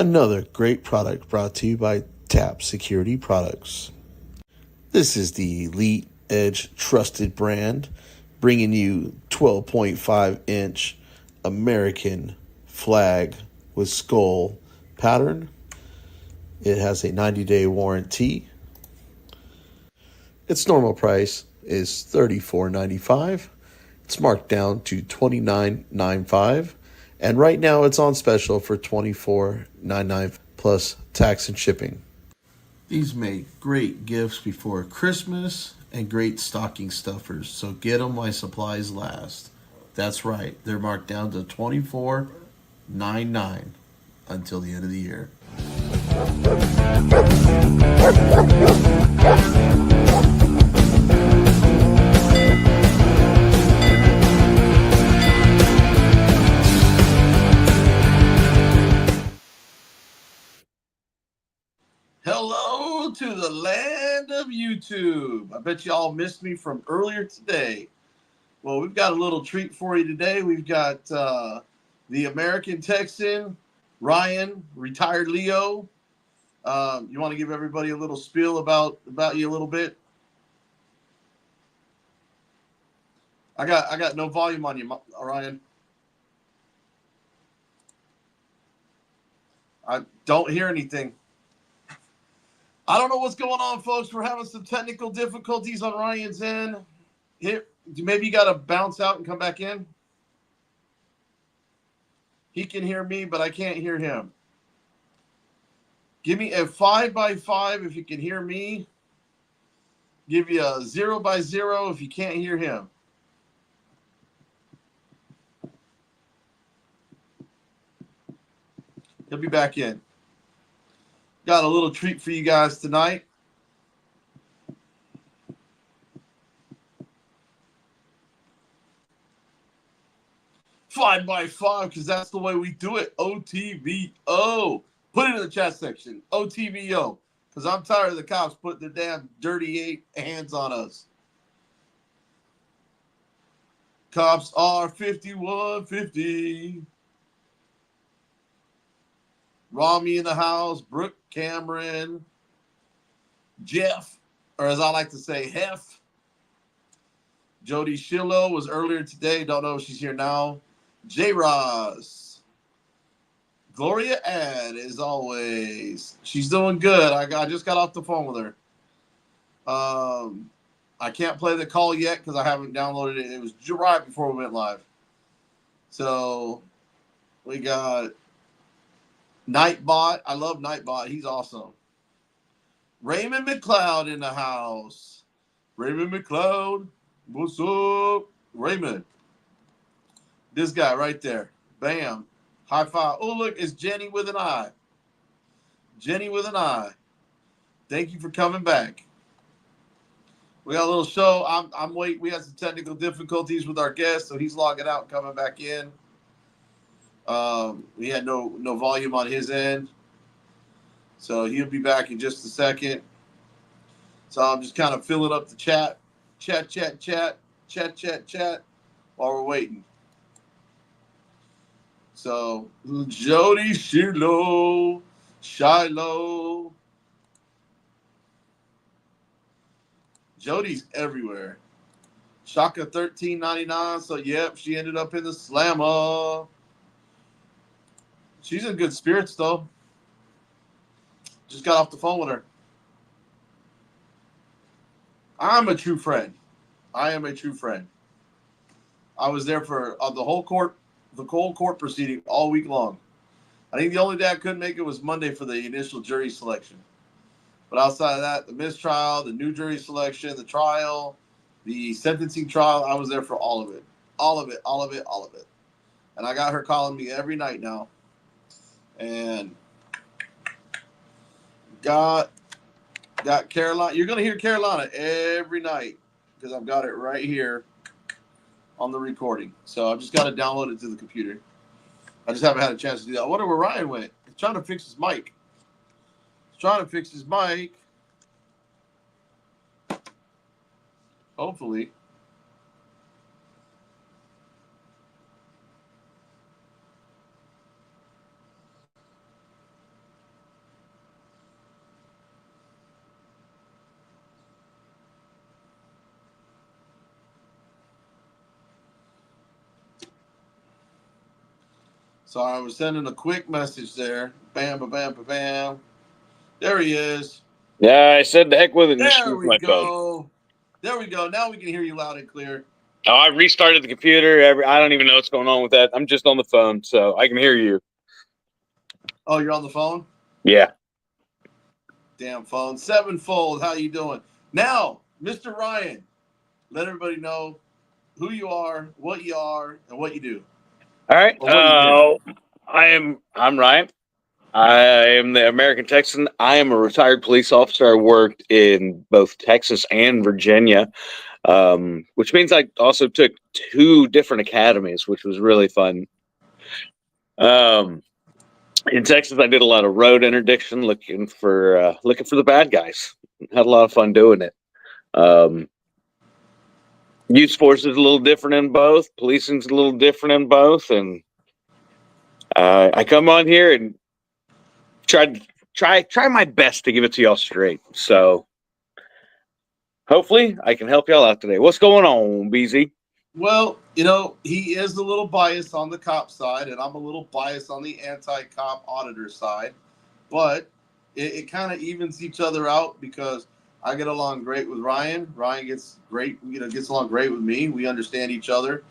Another great product brought to you by TAP Security Products. This is the Elite Edge trusted brand, bringing you 12.5-inch American flag with skull pattern. It has a 90-day warranty. Its normal price is $34.95. It's marked down to $29.95. And right now it's on special for $24.99 plus tax and shipping. These make great gifts before Christmas and great stocking stuffers. So get them while supplies last. That's right. They're marked down to $24.99 until the end of the year. Hello to the land of YouTube. I bet you all missed me from earlier today. Well, we've got a little treat for you today. We've got the American Texan, Ryan, retired Leo. You want to give everybody a little spiel about you a little bit? I got no volume on you, Ryan. I don't hear anything. I don't know what's going on, folks. We're having some technical difficulties on Ryan's end. Here, maybe you got to bounce out and come back in. He can hear me, but I can't hear him. Give me a 5x5 if you can hear me. Give you a 0x0 if you can't hear him. He'll be back in. Got a little treat for you guys tonight. Five by five, because that's the way we do it. OTVO. Put it in the chat section. OTVO. Because I'm tired of the cops putting their damn dirty 8 hands on us. Cops are 5150. Rami in the house. Brooke Cameron. Jeff, or as I like to say, Hef. Jody Shillo was earlier today. Don't know if she's here now. J. Ross. Gloria Ad, as always. She's doing good. I just got off the phone with her. I can't play the call yet because I haven't downloaded it. It was right before we went live. So we got Nightbot. I love Nightbot. He's awesome. Raymond McLeod in the house. Raymond McLeod. What's up? Raymond. This guy right there. Bam. High five. Oh, look, it's Jenny with an eye. Jenny with an eye. Thank you for coming back. We got a little show. I'm waiting. We had some technical difficulties with our guest, so he's logging out and coming back in. We had no volume on his end. So he'll be back in just a second. So I'm just kind of filling up the chat while we're waiting. So Jody Shiloh. Jody's everywhere. Shaka 13.99. So yep, she ended up in the slammer. She's in good spirits though. Just got off the phone with her. I'm a true friend. I am a true friend. I was there for the whole court proceeding all week long. I think the only day I couldn't make it was Monday for the initial jury selection. But outside of that, the mistrial, the new jury selection, the trial, the sentencing trial, I was there for all of it. All of it. And I got her calling me every night now. And got Carolina. You're going to hear Carolina every night because I've got it right here on the recording. So I've just got to download it to the computer. I just haven't had a chance to do that. I wonder where Ryan went. He's trying to fix his mic. Hopefully. So I was sending a quick message there. Bam, ba, bam, ba, bam. There he is. Yeah, I said the heck with it and just There used we my phone. go. There we go. Now we can hear you loud and clear. Oh, I restarted the computer. I don't even know what's going on with that. I'm just on the phone, so I can hear you. Oh, you're on the phone? Yeah. Damn phone. Sevenfold. How you doing? Now, Mr. Ryan, let everybody know who you are, and what you do. All right. Or what you did. I'm Ryan. I am the American Texan. I am a retired police officer. I worked in both Texas and Virginia, which means I also took 2 different academies, which was really fun. In Texas, I did a lot of road interdiction, looking for the bad guys. Had a lot of fun doing it. Youth force is a little different in both. Policing's a little different in both, and I come on here and try my best to give it to y'all straight. So hopefully I can help y'all out today. What's going on, BZ? Well, he is a little biased on the cop side, and I'm a little biased on the anti-cop auditor side. But it kind of evens each other out because I get along great with Ryan. Ryan gets along great with me. We understand each other.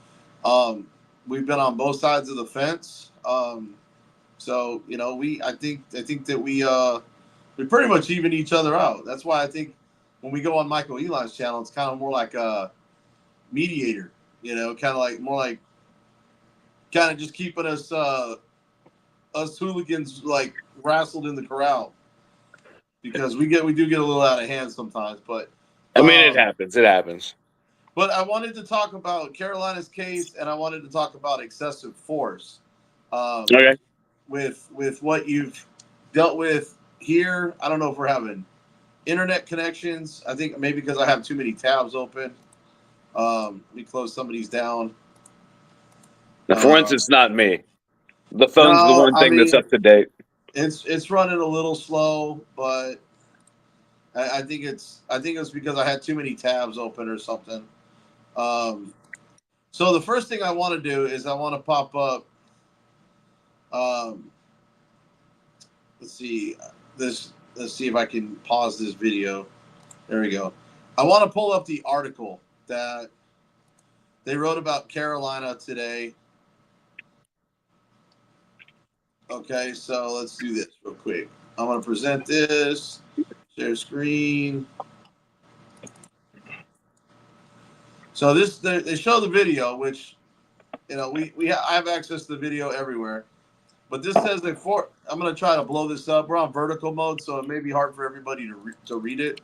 We've been on both sides of the fence. So I think that we pretty much even each other out. That's why I think when we go on Michael Eli's channel, it's kind of more like a mediator. Kind of just keeping us hooligans like wrestled in the corral because we do get a little out of hand sometimes. But I mean, it happens. It happens. But I wanted to talk about Carolina's case, and I wanted to talk about excessive force. Okay. With what you've dealt with here, I don't know if we're having internet connections. I think maybe because I have too many tabs open. Let me close some of these down. Now, for instance, not me. The phone's the No, one I thing that's mean up to date. it's running a little slow, but I think it's because I had too many tabs open or something. So the first thing I want to do is I want to pop up. Let's see this. Let's see if I can pause this video. There we go. I want to pull up the article that they wrote about Carolina today. Okay, so let's do this real quick. I'm going to present this. Share screen. So they show the video, which I have access to the video everywhere. But this says I'm going to try to blow this up. We're on vertical mode, so it may be hard for everybody to read it.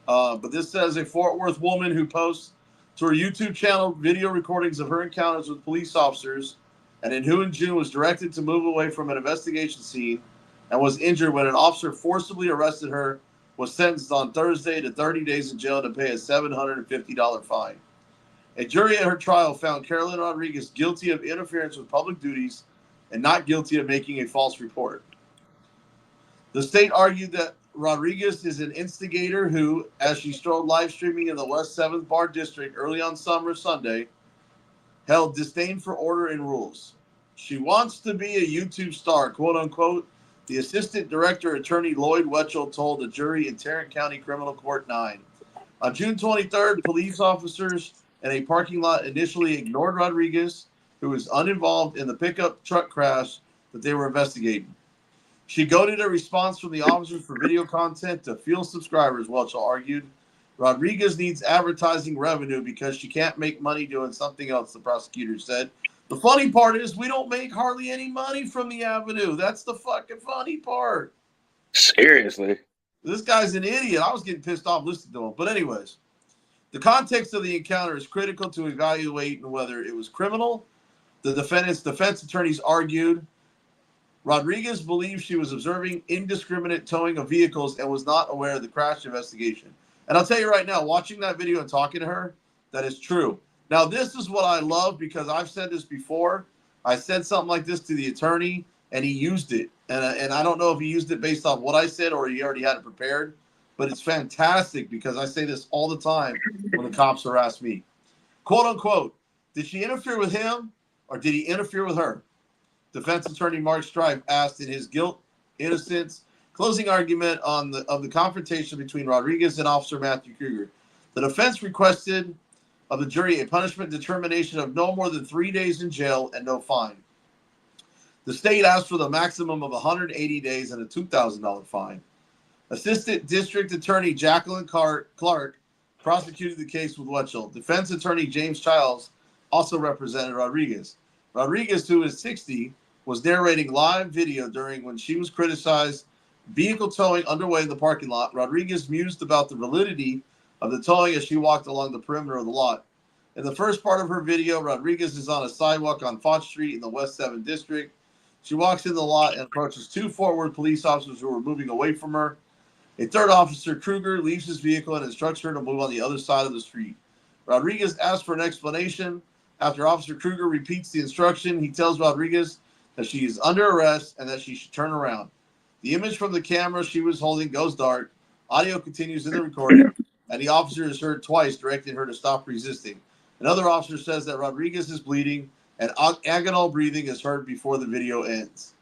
But this says a Fort Worth woman who posts to her YouTube channel video recordings of her encounters with police officers, and in June was directed to move away from an investigation scene and was injured when an officer forcibly arrested her, was sentenced on Thursday to 30 days in jail to pay a $750 fine. A jury at her trial found Carolyn Rodriguez guilty of interference with public duties and not guilty of making a false report. The state argued that Rodriguez is an instigator who, as she strolled live streaming in the West 7th Bar District early on summer Sunday, held disdain for order and rules. She wants to be a YouTube star, quote unquote, the assistant director attorney Lloyd Wetchell told the jury in Tarrant County Criminal Court 9. On June 23rd, police officers in a parking lot initially ignored Rodriguez, who was uninvolved in the pickup truck crash that they were investigating. She goaded a response from the officers for video content to fuel subscribers, Wetchell argued. Rodriguez needs advertising revenue because she can't make money doing something else, the prosecutor said. The funny part is we don't make hardly any money from the avenue. That's the fucking funny part. Seriously. This guy's an idiot. I was getting pissed off listening to him. But anyways, the context of the encounter is critical to evaluate whether it was criminal. The defendant's defense attorneys argued Rodriguez believed she was observing indiscriminate towing of vehicles and was not aware of the crash investigation. And I'll tell you right now, watching that video and talking to her, that is true. Now, this is what I love because I've said this before. I said something like this to the attorney, and he used it. And I don't know if he used it based off what I said or he already had it prepared, but it's fantastic because I say this all the time when the cops harass me. Quote, unquote, did she interfere with him or did he interfere with her? Defense attorney Mark Stripe asked in his guilt, innocence, closing argument of the confrontation between Rodriguez and Officer Matthew Kruger. The defense requested of the jury a punishment determination of no more than 3 days in jail and no fine. The state asked for the maximum of 180 days and a $2,000 fine. Assistant District Attorney Jacqueline Clark prosecuted the case with Wetchell. Defense Attorney James Childs also represented Rodriguez. Rodriguez, who is 60, was narrating live video during when she was criticized vehicle towing underway in the parking lot. Rodriguez mused about the validity of the towing as she walked along the perimeter of the lot. In the first part of her video, Rodriguez is on a sidewalk on Font Street in the West 7th District. She walks in the lot and approaches two forward police officers who are moving away from her. A third officer, Kruger, leaves his vehicle and instructs her to move on the other side of the street. Rodriguez asks for an explanation. After Officer Kruger repeats the instruction, he tells Rodriguez that she is under arrest and that she should turn around. The image from the camera she was holding goes dark. Audio continues in the recording, and the officer is heard twice directing her to stop resisting. Another officer says that Rodriguez is bleeding, and agonal breathing is heard before the video ends.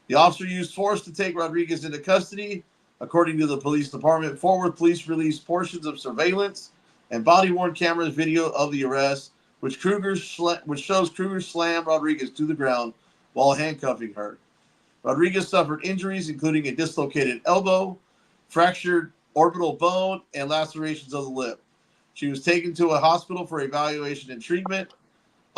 The officer used force to take Rodriguez into custody. According to the police department, forward police released portions of surveillance and body-worn cameras video of the arrest, which shows Kruger slam Rodriguez to the ground while handcuffing her. Rodriguez suffered injuries, including a dislocated elbow, fractured orbital bone, and lacerations of the lip. She was taken to a hospital for evaluation and treatment.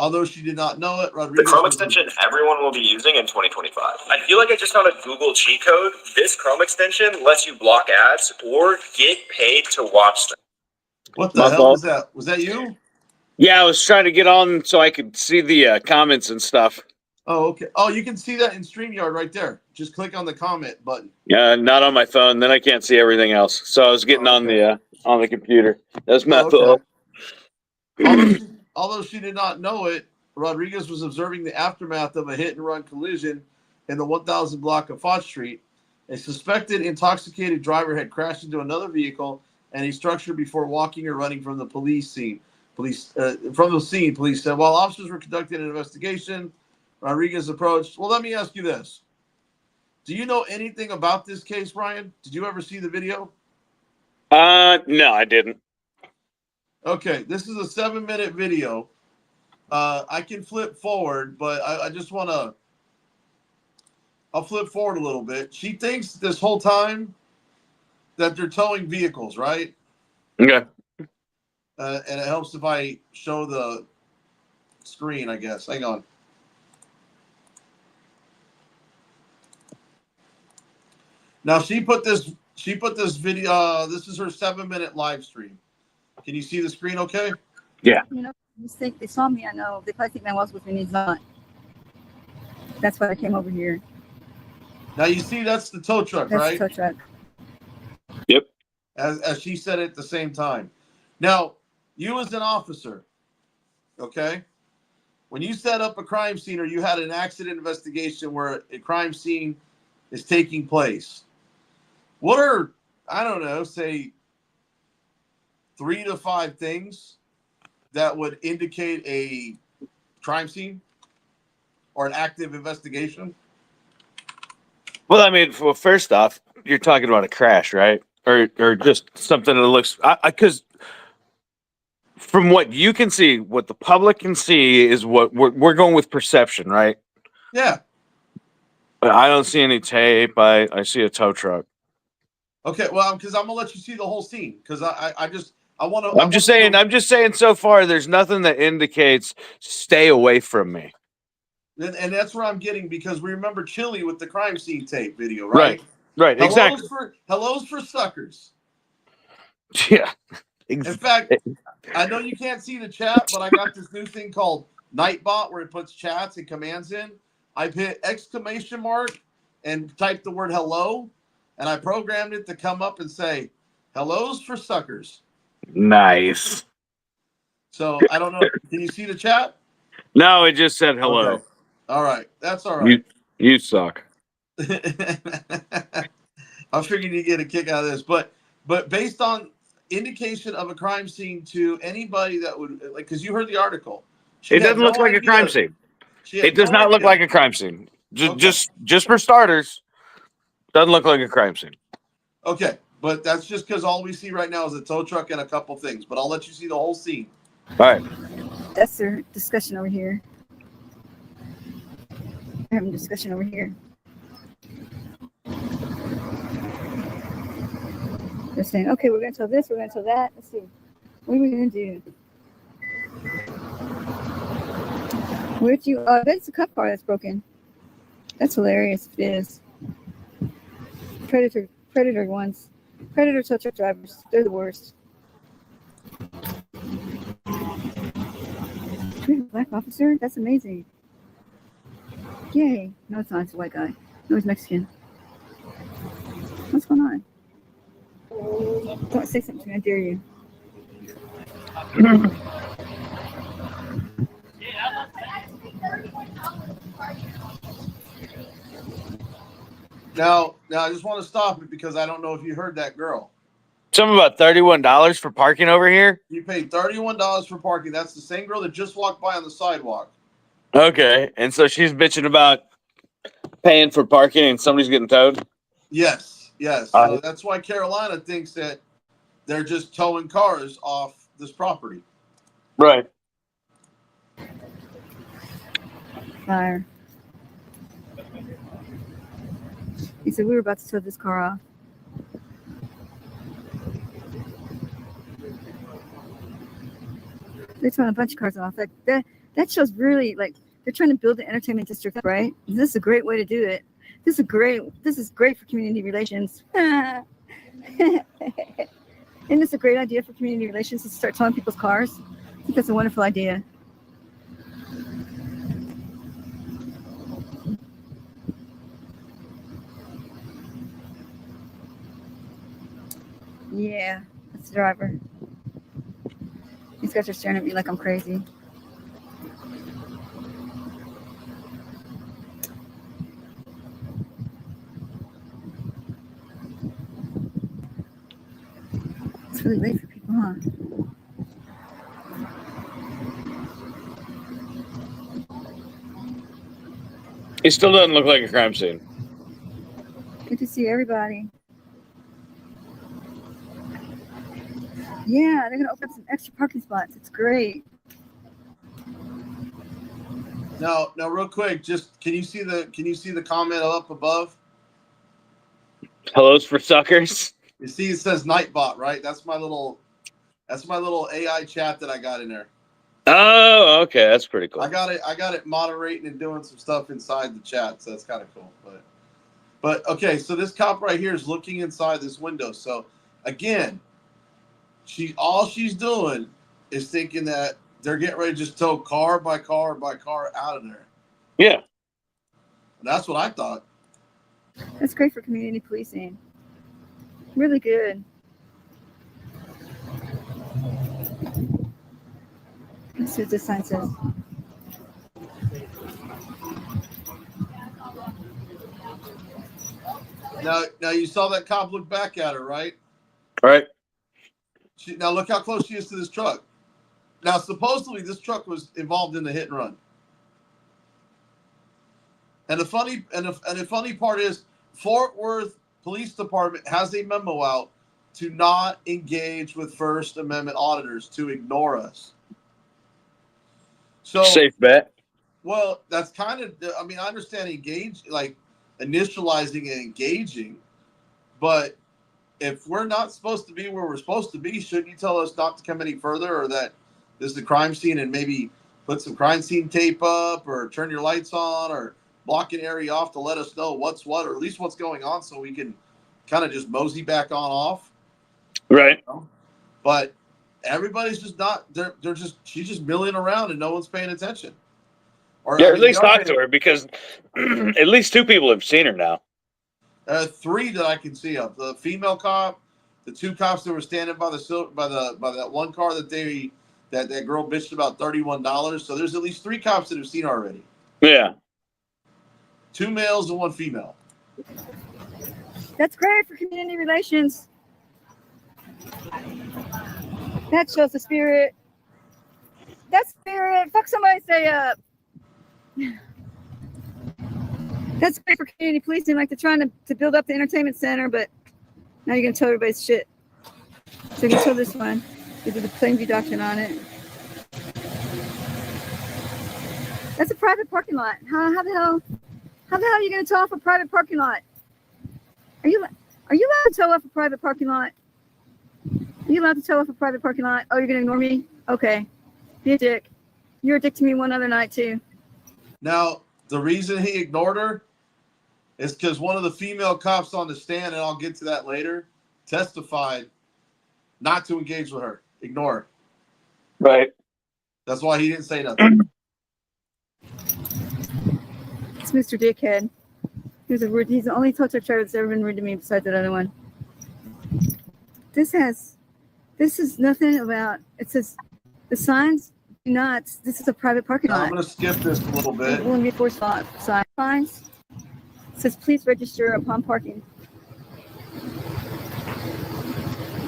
Although she did not know it, Rodriguez... The Chrome extension everyone will be using in 2025. I feel like I just found a Google cheat code. This Chrome extension lets you block ads or get paid to watch them. What the hell was that? Was that you? Yeah, I was trying to get on so I could see the comments and stuff. Oh, okay. Oh, you can see that in StreamYard right there. Just click on the comment button. Yeah, not on my phone. Then I can't see everything else. So I was getting on the computer. That's my fault. Although she did not know it, Rodriguez was observing the aftermath of a hit-and-run collision in the 1000 block of Font Street. A suspected intoxicated driver had crashed into another vehicle and a structure before walking or running from the police scene. Police said while officers were conducting an investigation, Rodriguez approached. Well, let me ask you this. Do you know anything about this case, Brian? Did you ever see the video? No, I didn't. Okay, this is a 7-minute video. I can flip forward, but I just want to... I'll flip forward a little bit. She thinks this whole time that they're towing vehicles, right? Okay. And it helps if I show the screen, I guess. Hang on. Now she put this video. This is her 7-minute live stream. Can you see the screen? Okay. Yeah. You know, mistake. They saw me. I know. They probably think my was with me. He's not. That's why I came over here. Now you see that's the tow truck, That's right? the tow truck. Yep. As she said it at the same time. Now, you as an officer, okay, when you set up a crime scene or you had an accident investigation where a crime scene is taking place, what are, I don't know, say 3 to 5 things that would indicate a crime scene or an active investigation? Well, I mean, well, first off, you're talking about a crash, right? Or just something that looks, because from what you can see, what the public can see is what we're going with perception, right? Yeah. But I don't see any tape. I see a tow truck. Okay, well, because I'm gonna let you see the whole scene because I want to. I'm just saying. So far, there's nothing that indicates stay away from me. And that's where I'm getting because we remember Chili with the crime scene tape video, right? Right. Exactly. Hellos for suckers. Yeah. In fact, I know you can't see the chat, but I got this new thing called Nightbot where it puts chats and commands in. I've hit exclamation mark and typed the word hello, and I programmed it to come up and say, hellos for suckers. Nice. So I don't know. Can you see the chat? No, it just said hello. Okay. All right. That's all right. You suck. I figured you'd get a kick out of this. But based on indication of a crime scene to anybody that would, like, because you heard the article. It doesn't look like a crime scene. It does not look like a crime scene. Just for starters, doesn't look like a crime scene. Okay, but that's just because all we see right now is a tow truck and a couple things. But I'll let you see the whole scene. All right. That's their discussion over here. They're having a discussion over here. They're saying, okay, we're going to tow this, we're going to tow that. Let's see. What are we going to do? Where'd you? Oh, that's a cop car that's broken. That's hilarious if it is. Predator ones. Predator tow truck drivers. They're the worst. Do we have a black officer? That's amazing. Yay. No, it's not. It's a white guy. No, he's Mexican. What's going on? Don't say something to me. I dare you. Now, I just want to stop it because I don't know if you heard that girl. Something about $31 for parking over here. You paid $31 for parking. That's the same girl that just walked by on the sidewalk. Okay, and so she's bitching about paying for parking and somebody's getting towed. Yes. So that's why Carolina thinks that they're just towing cars off this property. Right. Fire. He said we were about to tow this car off. They're towing a bunch of cars off. Like that shows really like they're trying to build the entertainment district, right? This is a great way to do it. This is great for community relations. Isn't this a great idea for community relations to start towing people's cars? I think that's a wonderful idea. Yeah, that's the driver. These guys are staring at me like I'm crazy. It's really late for people, huh? It still doesn't look like a crime scene. Good to see everybody. Yeah, they're gonna open up some extra parking spots. It's great. Now, real quick, just can you see the comment up above? Hellos for suckers. You see, it says Nightbot, right? That's my little AI chat that I got in there. Oh, okay, that's pretty cool. I got it moderating and doing some stuff inside the chat, so that's kind of cool. But okay, so this cop right here is looking inside this window. So again, all she's doing is thinking that they're getting ready to just tow car by car by car out of there. Yeah. That's what I thought. That's great for community policing. Really good. Let's see what this sign says. Now you saw that cop look back at her, right? All right. Now look how close she is to this truck. Now supposedly this truck was involved in the hit and run. And the funny part is Fort Worth Police Department has a memo out to not engage with First Amendment auditors, to ignore us. So Safe bet. Well, that's kind of, I mean, I understand initializing and engaging, but if we're not supposed to be where we're supposed to be, shouldn't you tell us not to come any further, or that this is a crime scene and maybe put some crime scene tape up or turn your lights on or block an area off to let us know what's what, or at least what's going on so we can kind of just mosey back on off. Right. But everybody's just not, she's just milling around and no one's paying attention. Or at least talk to her, because at least 2 people have seen her now. 3 that I can see of: the female cop, the 2 cops that were standing by that one car that that girl bitched about $31. So there's at least 3 cops that have seen her already. Yeah. 2 males and 1 female. That's great for community relations. That shows the spirit. That spirit. Fuck somebody, say up. That's great for community policing. Like they're trying to build up the entertainment center, but now you're gonna tell everybody's shit. So you can tell this one. They did the Plainview doctrine on it. That's a private parking lot. How the hell are you gonna tow off a private parking lot? Are you allowed to tow off a private parking lot? Are you allowed to tow off a private parking lot? Oh, you're gonna ignore me? Okay. Be a dick. You're a dick to me one other night too. Now, the reason he ignored her is because one of the female cops on the stand, and I'll get to that later, testified not to engage with her. Ignore her. Right. That's why he didn't say nothing. It's Mr. Dickhead. He's the only tow truck driver that's ever been rude to me besides that other one. This is nothing about, it says the signs do not, this is a private parking lot. I'm going to skip this a little bit. Will be forced signs. It says please register upon parking.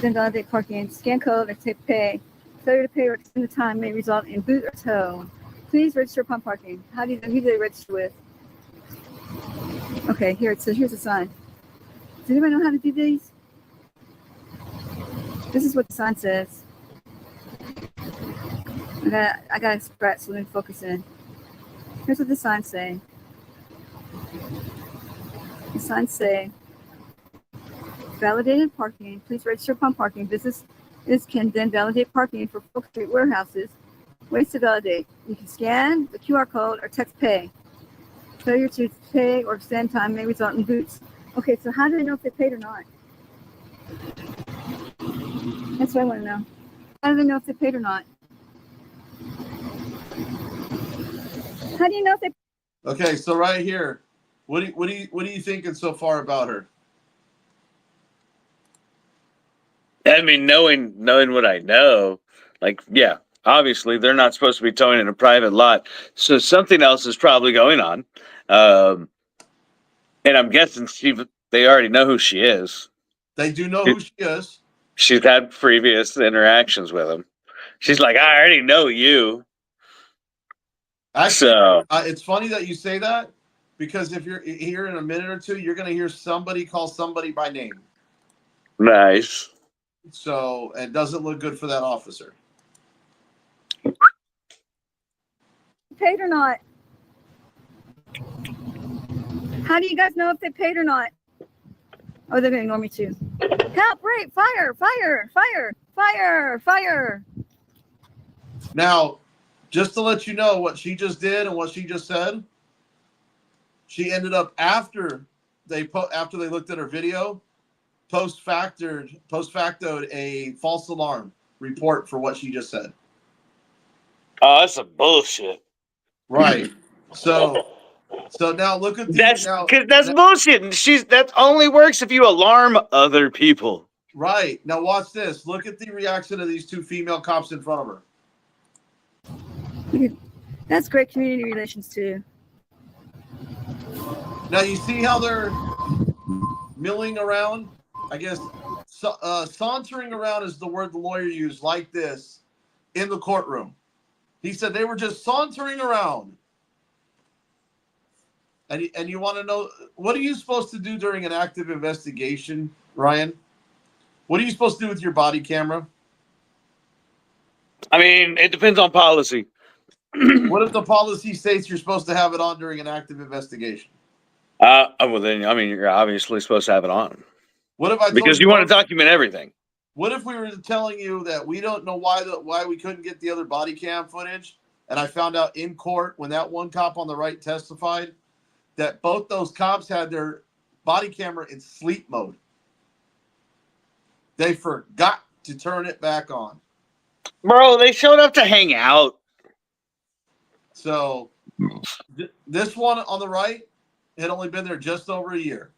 Then validate parking. Scan code or take pay. Failure to pay or extend the time may result in boot or tow. Please register upon parking. Who do they register with? Okay, here it says, here's a sign. Does anybody know how to do these? This is what the sign says. I got to scratch so let me focus in. Here's what the signs say. The signs say, validated parking. Please register upon parking. Businesses can then validate parking for Folk Street warehouses. Ways to validate. You can scan the QR code or text pay. Failure to pay or extend time may result in boots. Okay, so how do they know if they paid or not? That's what I want to know. How do they know if they paid or not? How do you know if they? Okay, so right here, what are you thinking so far about her? I mean, knowing what I know, like, yeah, obviously they're not supposed to be towing in a private lot, so something else is probably going on. And I'm guessing they already know who she is. They do know who she is. She's had previous interactions with him. She's like, I already know you. Actually, So it's funny that you say that, because if you're here in a minute or two, you're going to hear somebody call somebody by name. nice. So it doesn't look good for that officer. Paid or not? How do you guys know if they paid or not? Oh, they're gonna ignore me too. Help! Right! Fire! Fire! Fire! Fire! Fire! Now, just to let you know what she just did and what she just said, she ended up after they looked at her video, post factoed a false alarm report for what she just said. Oh, that's some bullshit. Right. So now look at That's bullshit. And that only works if you alarm other people. Right. Now watch this. Look at the reaction of these two female cops in front of her. That's great community relations too. Now you see how they're milling around? I guess sauntering around is the word the lawyer used, like this, in the courtroom. He said they were just sauntering around. And you want to know, what are you supposed to do during an active investigation, Ryan? What are you supposed to do with your body camera? I mean, it depends on policy. What if the policy states you're supposed to have it on during an active investigation? Well, then, I mean, you're obviously supposed to have it on. What if I told because you want to document everything? What if we were telling you that we don't know why we couldn't get the other body cam footage, and I found out in court when that one cop on the right testified that both those cops had their body camera in sleep mode. They forgot to turn it back on. Bro, they showed up to hang out. So this one on the right had only been there just over a year.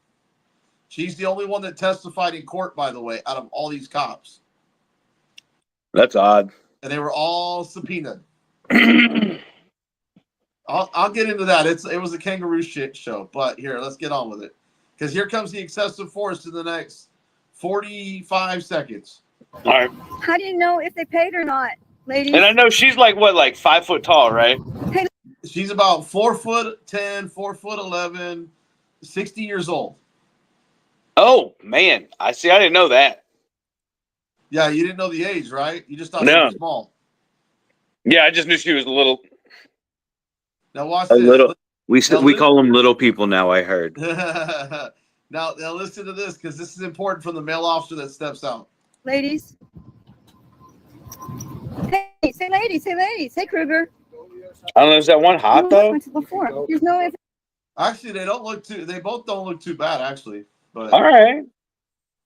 She's the only one that testified in court, by the way, out of all these cops. That's odd. And they were all subpoenaed. I'll get into that. It was a kangaroo shit show, but here, let's get on with it. Because here comes the excessive force in the next 45 seconds. All right. How do you know if they paid or not, ladies? And I know she's like 5 foot tall, right? She's about 4'10", 4'11", 60 years old. Oh man, I see. I didn't know that. Yeah, you didn't know the age, right? You just thought she No. was small. Yeah, I just knew she was a little. Now watch A this. little. We Now call them little people now. I heard. now listen to this, because this is important from the male officer that steps out. Ladies. Hey, say ladies. Say ladies. Hey, Kruger. I don't know. Is that one hot though? Before. There's no. Actually, they both don't look too bad, actually. But All right.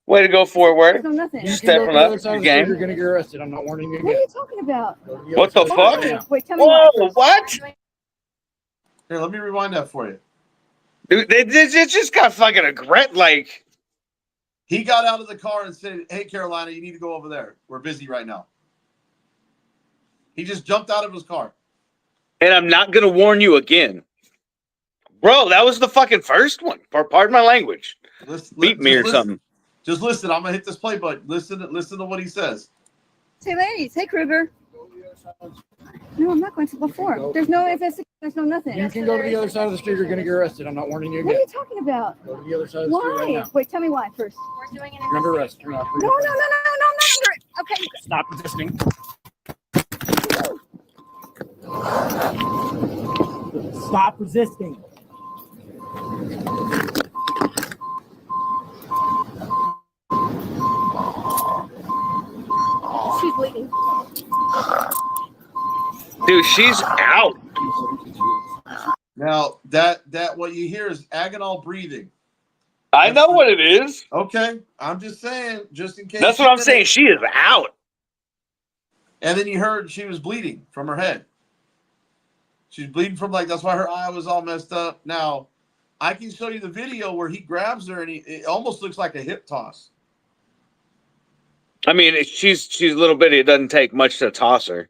Way to go forward. No, nothing. You stepping up your game. You're going to get arrested. I'm not warning you. What are you talking about? What the fuck? Wait, tell me Whoa, what? here, let me rewind that for you. Dude, they just got fucking aggressive. Like, He got out of the car and said, "Hey, Carolina, you need to go over there. We're busy right now." He just jumped out of his car. and I'm not gonna warn you again, bro. That was the fucking first one. Pardon my language. Beat me or something. Just listen. I'm gonna hit this play button. Listen to what he says. Say ladies. Hey, Kruger. No, I'm not going to before. There's no nothing. You can go to the other side of the street. You're going to get arrested. I'm not warning you What again. are you talking about? Go to the other side of the street right Why? now. Wait, tell me why first. You're under arrest. You're not. No, I'm not under it. Okay. Stop resisting. Stop resisting. She's bleeding. Dude, she's out. Now that what you hear is agonal breathing. I know what it is. Okay, I'm just saying, just in case. That's what I'm saying. She is out. And then you heard she was bleeding from her head. She's bleeding from, like, that's why her eye was all messed up. Now, I can show you the video where he grabs her and it almost looks like a hip toss. I mean, she's a little bitty. It doesn't take much to toss her.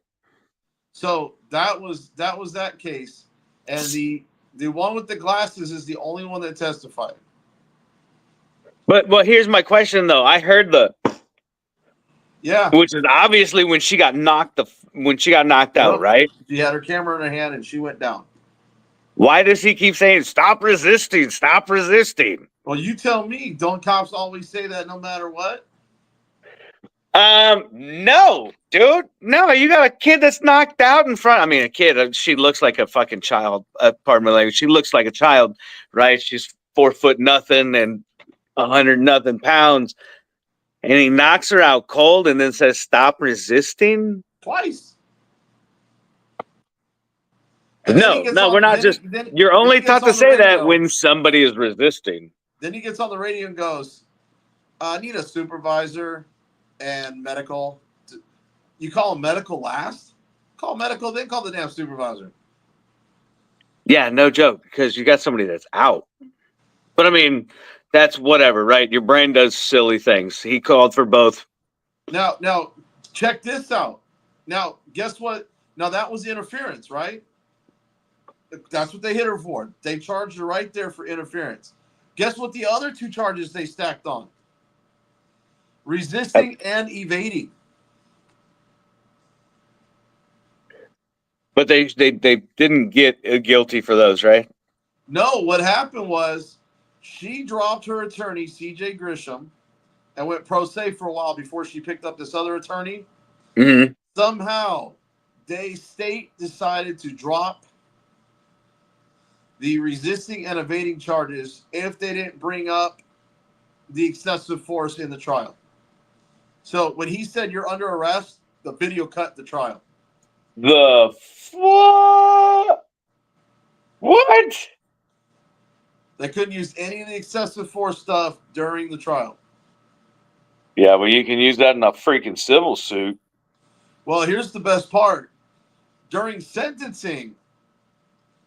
So that was that case, and the one with the glasses is the only one that testified. But here's my question though. I heard Yeah, which is obviously when she got knocked out, right? She had her camera in her hand and she went down. Why does he keep saying stop resisting? Stop resisting? Well, you tell me. Don't cops always say that no matter what? No, dude. No, you got a kid that's knocked out in front. I mean, a kid. She looks like a fucking child. Pardon my language. She looks like a child, right? She's 4 foot nothing and 100 nothing pounds, and he knocks her out cold and then says, "Stop resisting." Twice. No, we're not just. You're only taught to say that when somebody is resisting. Then he gets on the radio and goes, "I need a supervisor and medical." You call him medical last? Call medical, then call the damn supervisor. Yeah, no joke, because you got somebody that's out. But I mean, that's whatever, right? Your brain does silly things. He called for both. Now, check this out. Now, guess what? Now, that was interference, right? That's what they hit her for. They charged her right there for interference. Guess what the other two charges they stacked on? Resisting and evading. But they didn't get guilty for those, right? No, what happened was she dropped her attorney, CJ Grisham, and went pro se for a while before she picked up this other attorney. Mm-hmm. Somehow, state decided to drop the resisting and evading charges if they didn't bring up the excessive force in the trial. So when he said you're under arrest, the video cut the trial. The fuck? What? They couldn't use any of the excessive force stuff during the trial. Yeah, but you can use that in a freaking civil suit. Well, here's the best part. During sentencing,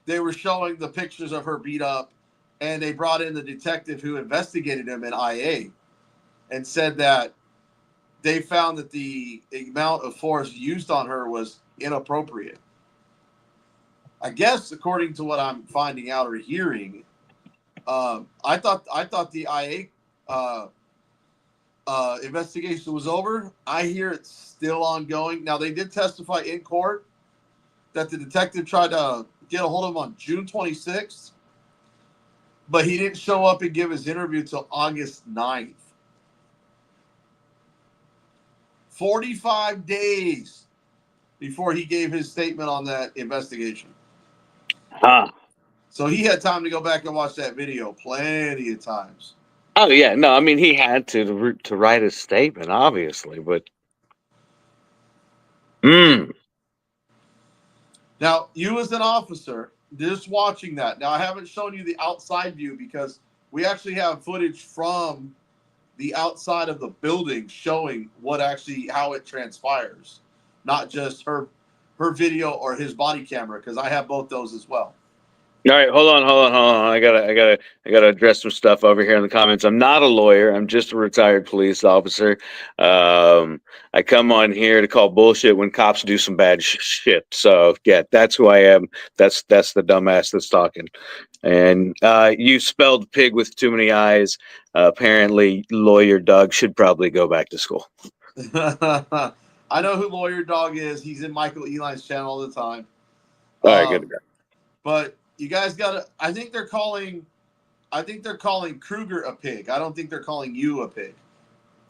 they were showing the pictures of her beat up, and they brought in the detective who investigated him in IA and said that they found that the amount of force used on her was inappropriate. I guess, according to what I'm finding out or hearing, I thought the IA investigation was over. I hear it's still ongoing. Now, they did testify in court that the detective tried to get a hold of him on June 26th, But he didn't show up and give his interview till August 9th. 45 days before he gave his statement on that investigation. Huh. So he had time to go back and watch that video plenty of times. Oh yeah, no, I mean he had to write his statement, obviously, but Now, you as an officer, just watching that. Now, I haven't shown you the outside view because we actually have footage from the outside of the building showing how it transpires, not just her video or his body camera, because I have both those as well. All right, hold on. I gotta address some stuff over here in the comments. I'm not a lawyer. I'm just a retired police officer. I come on here to call bullshit when cops do some bad shit. So yeah, that's who I am. That's the dumbass that's talking. And you spelled pig with too many I's. Apparently, lawyer Doug should probably go back to school. I know who Lawyer Dog is. He's in Michael Eli's channel all the time. All right, good to go. But you guys gotta. I think they're calling Kruger a pig. I don't think they're calling you a pig.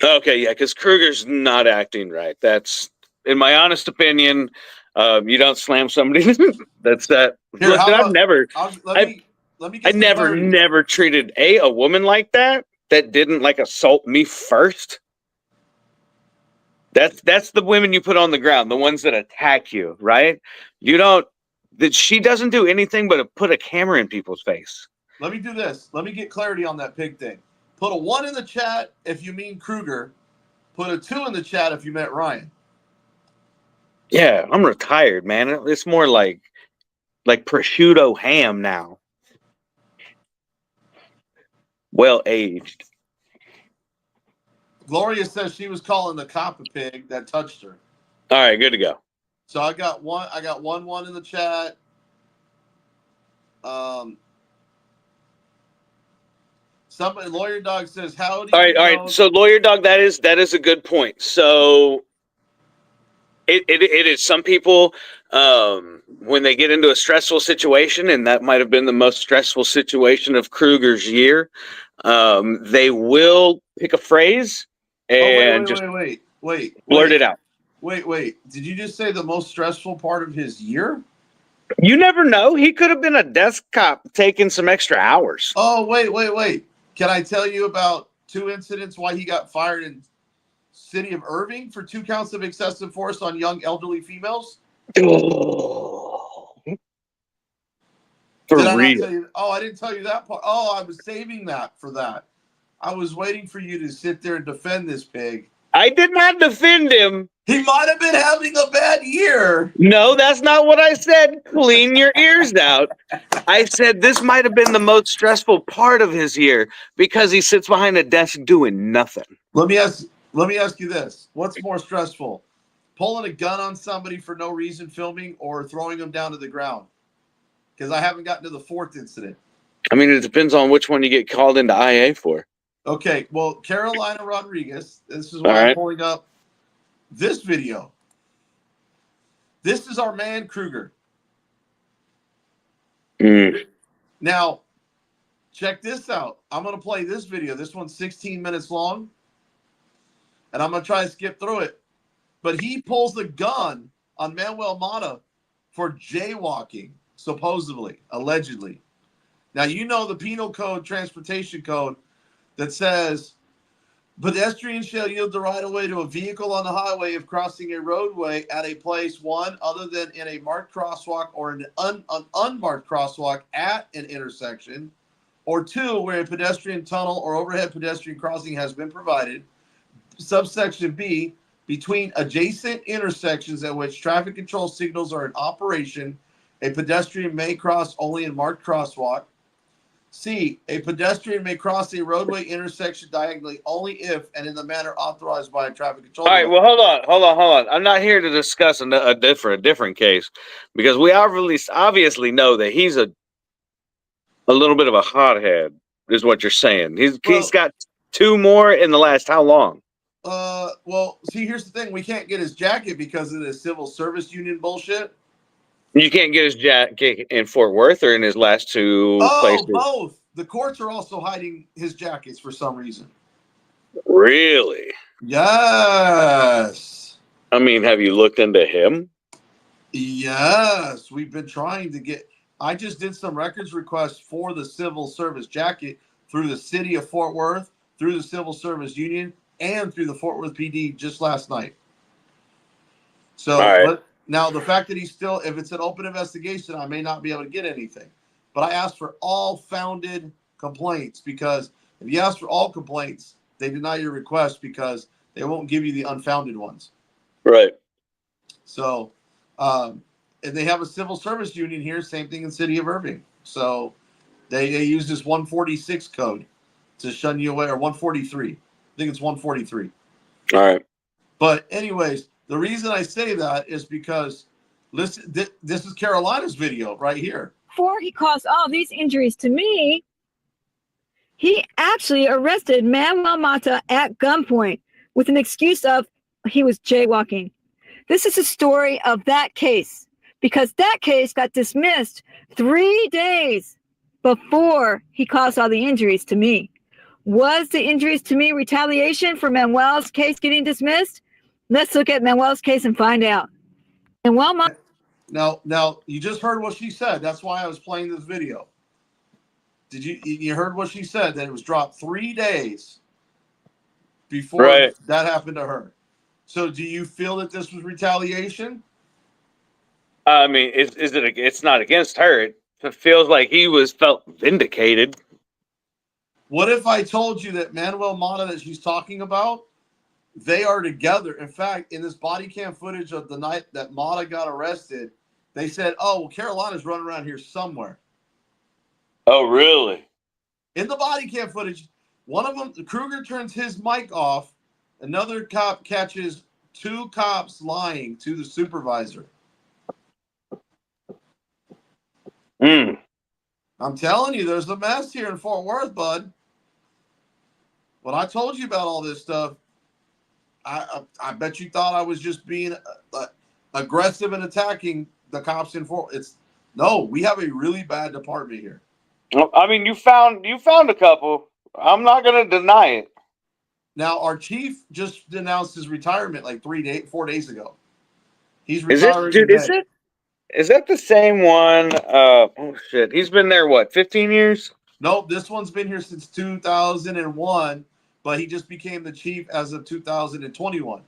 Okay, yeah, because Kruger's not acting right. That's, in my honest opinion, you don't slam somebody. That's that. Here, Look, I've never, let me get I some never, clarity. never treated a woman like that didn't like assault me first. That's the women you put on the ground, the ones that attack you, right? You don't. That she doesn't do anything but put a camera in people's face. Let me do this. Let me get clarity on that pig thing. Put a 1 in the chat if you mean Kruger. Put a 2 in the chat if you meant Ryan. Yeah, I'm retired, man. It's more like prosciutto ham now. Well aged. Gloria says she was calling the cop a pig that touched her. All right, good to go. So I got one in the chat. Somebody, Lawyer Dog says, "How do you know?" All right. So, Lawyer Dog, that is a good point. So, it is some people when they get into a stressful situation, and that might have been the most stressful situation of Kruger's year. They will pick a phrase and wait, blurt it out. Wait. Did you just say the most stressful part of his year? You never know. He could have been a desk cop taking some extra hours. Oh, wait. Can I tell you about 2 incidents why he got fired in city of Irving for 2 counts of excessive force on young elderly females? For Did I real. not tell you? Oh, I didn't tell you that part. Oh, I was saving that for that. I was waiting for you to sit there and defend this pig. I did not defend him. He might have been having a bad year. No, that's not what I said. Clean your ears out. I said this might have been the most stressful part of his year because he sits behind a desk doing nothing. Let me ask you this. What's more stressful? Pulling a gun on somebody for no reason, filming, or throwing them down to the ground? Because I haven't gotten to the 4th incident. I mean, it depends on which one you get called into IA for. Okay, well, Carolina Rodriguez, this is why I'm pulling up this video. This is our man, Kruger. Now, check this out. I'm going to play this video. This one's 16 minutes long, and I'm going to try to skip through it. But he pulls a gun on Manuel Mata for jaywalking, supposedly, allegedly. Now, you know the penal code, transportation code, that says pedestrians shall yield the right of way to a vehicle on the highway if crossing a roadway at a place, 1, other than in a marked crosswalk or an unmarked crosswalk at an intersection, or 2, where a pedestrian tunnel or overhead pedestrian crossing has been provided. Subsection B, between adjacent intersections at which traffic control signals are in operation, a pedestrian may cross only in marked crosswalk. C, a pedestrian may cross a roadway intersection diagonally only if and in the manner authorized by a traffic control. All right, well, hold on. I'm not here to discuss a different case because we obviously know that he's a little bit of a hothead, is what you're saying. He's got 2 more in the last how long? Well, see, here's the thing. We can't get his jacket because of the civil service union bullshit. You can't get his jacket in Fort Worth or in his last 2 places? Both. the courts are also hiding his jackets for some reason. Really? Yes. I mean, have you looked into him? Yes. We've been trying to get. I just did some records requests for the civil service jacket through the city of Fort Worth, through the Civil Service Union, and through the Fort Worth PD just last night. So, All right. but now the fact that he's still, if it's an open investigation, I may not be able to get anything. But I asked for all founded complaints, because if you ask for all complaints, they deny your request because they won't give you the unfounded ones. Right. So, and they have a civil service union here, same thing in city of Irving. So they use this 146 code to shun you away, or 143. I think it's 143. All right. But anyways, the reason I say that is because listen, this is Carolina's video right here. Before he caused all these injuries to me, he actually arrested Manuel Mata at gunpoint with an excuse of he was jaywalking. This is a story of that case, because that case got dismissed 3 days before he caused all the injuries to me. Was the injuries to me retaliation for Manuel's case getting dismissed? Let's look at Manuel's case and find out. Manuel Mata. Now you just heard what she said. That's why I was playing this video. Did you heard what she said, that it was dropped 3 days before that happened to her? So do you feel that this was retaliation? I mean, is it? It's not against her. It feels like he felt vindicated. What if I told you that Manuel Mata that she's talking about, they are together? In fact, in this body cam footage of the night that Mata got arrested, they said, "Oh, well, Carolina's running around here somewhere." Oh, really? In the body cam footage, one of them, Kruger, turns his mic off. Another cop catches 2 cops lying to the supervisor. I'm telling you, there's a mess here in Fort Worth, bud. When I told you about all this stuff, I bet you thought I was just being aggressive and attacking the cops in Fort Worth. No, we have a really bad department here. I mean, you found a couple. I'm not going to deny it. Now, our chief just announced his retirement like 4 days ago. He's retiring. Is that the same one? Oh shit, he's been there what, 15 years? Nope, this one's been here since 2001, but he just became the chief as of 2021.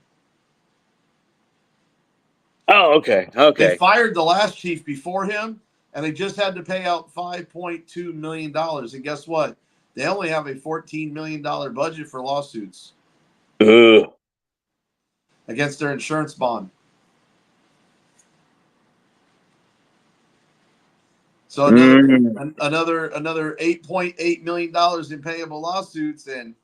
Oh, okay. They fired the last chief before him, and they just had to pay out $5.2 million. And guess what? They only have a $14 million budget for lawsuits against their insurance bond. So another $8.8 million in payable lawsuits, and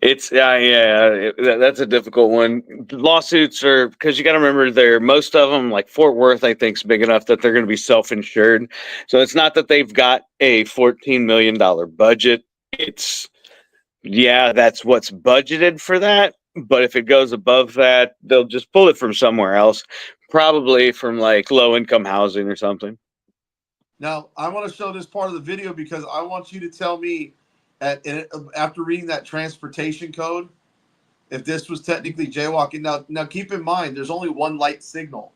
it's that's a difficult one. Lawsuits are, because you got to remember, most of them, like Fort Worth, I think, is big enough that they're going to be self-insured. So it's not that they've got a $14 million budget. It's that's what's budgeted for that. But if it goes above that, they'll just pull it from somewhere else, probably from like low-income housing or something. Now, I want to show this part of the video because I want you to tell me, after reading that transportation code, if this was technically jaywalking. Now keep in mind, there's only one light signal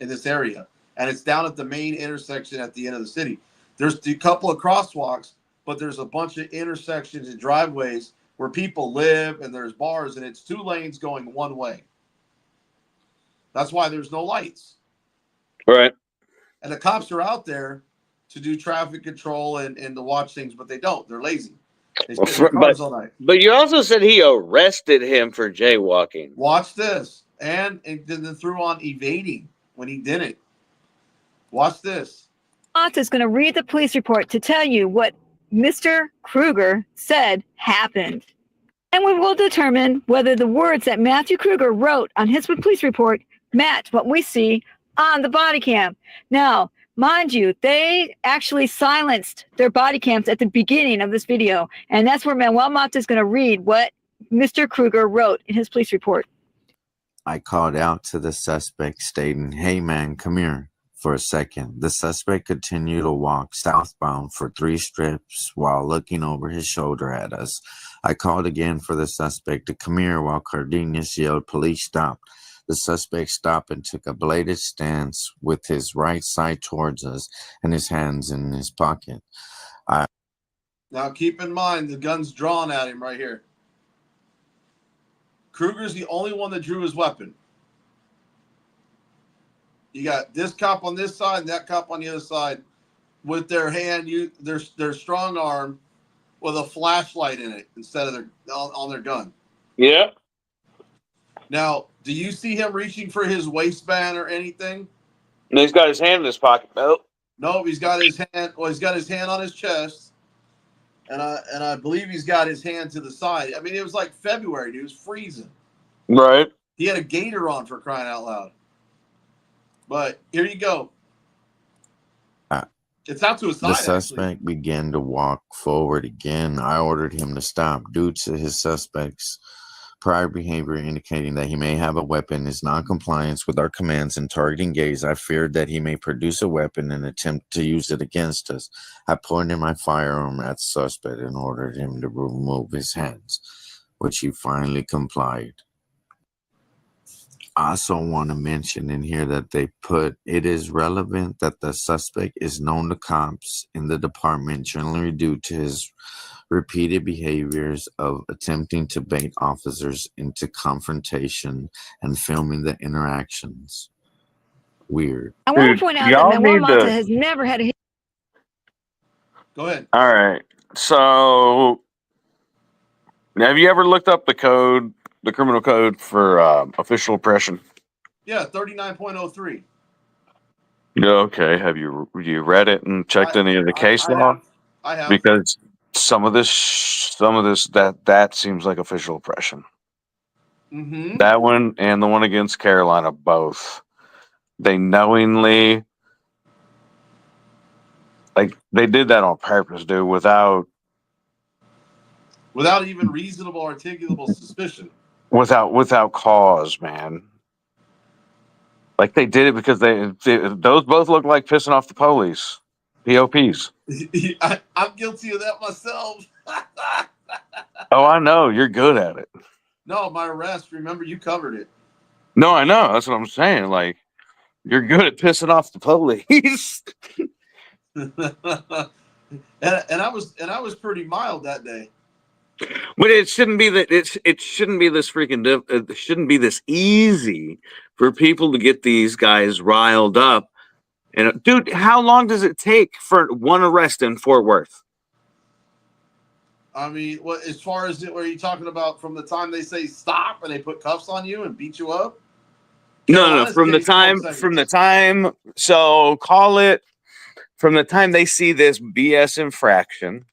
in this area, and it's down at the main intersection at the end of the city. There's a couple of crosswalks, but there's a bunch of intersections and driveways where people live, and there's bars, and it's 2 lanes going one way. That's why there's no lights. Right. And the cops are out there to do traffic control and to watch things, but they don't. They're lazy. They sit in their cars all night. But you also said he arrested him for jaywalking. Watch this. And then threw on evading when he didn't. Watch this. Mata is going to read the police report to tell you what Mr. Kruger said happened. And we will determine whether the words that Matthew Kruger wrote on his police report match what we see on the body cam. Now, mind you, they actually silenced their body cams at the beginning of this video. And that's where Manuel Mata is going to read what Mr. Kruger wrote in his police report. I called out to the suspect stating, "Hey man, come here." for a second. The suspect continued to walk southbound for 3 strips while looking over his shoulder at us. I called again for the suspect to come here while Cardenas yelled, "Police, stop." The suspect stopped and took a bladed stance with his right side towards us and his hands in his pocket. Now keep in mind the gun's drawn at him right here. Kruger's the only one that drew his weapon. You got this cop on this side and that cop on the other side with their hand, their strong arm with a flashlight in it instead of on their gun. Yeah. Now, do you see him reaching for his waistband or anything? And he's got his hand in his pocket. Nope. No, he's got his hand. Well, he's got his hand on his chest, and I believe he's got his hand to the side. I mean, it was like February, dude. It was freezing. Right. He had a gaiter on, for crying out loud. But here you go. It's not to his side. The suspect began to walk forward again. I ordered him to stop due to his suspect's prior behavior indicating that he may have a weapon, his non-compliance with our commands and targeting gaze. I feared that he may produce a weapon and attempt to use it against us. I pointed my firearm at the suspect and ordered him to remove his hands, which he finally complied. I also want to mention in here that they put, it is relevant that the suspect is known to cops in the department generally due to his repeated behaviors of attempting to bait officers into confrontation and filming the interactions. Weird. I want Dude, to point out y'all that Manuel need to- Mata has never had a hit. Go ahead. All right. So, have you ever looked up the code, the criminal code for official oppression? Yeah, 39.03. Yeah. Okay. Have you read it and checked any of the case law? I have. Because some of this that seems like official oppression. Mm-hmm. That one and the one against Carolina, both. They knowingly, like, they did that on purpose, dude, without even reasonable, articulable suspicion. without cause, man. Like, they did it because those both look like pissing off the police. POPs. I'm guilty of that myself. Oh, I know. You're good at it. No, my arrest, remember, you covered it. No, I know. That's what I'm saying. Like, you're good at pissing off the police. and I was pretty mild that day. But it shouldn't be that it shouldn't be this freaking it shouldn't be this easy for people to get these guys riled up. And dude, how long does it take for one arrest in Fort Worth? I mean, what as far as are you talking about from the time they say stop and they put cuffs on you and beat you up? No, from the time. So call it from the time they see this BS infraction.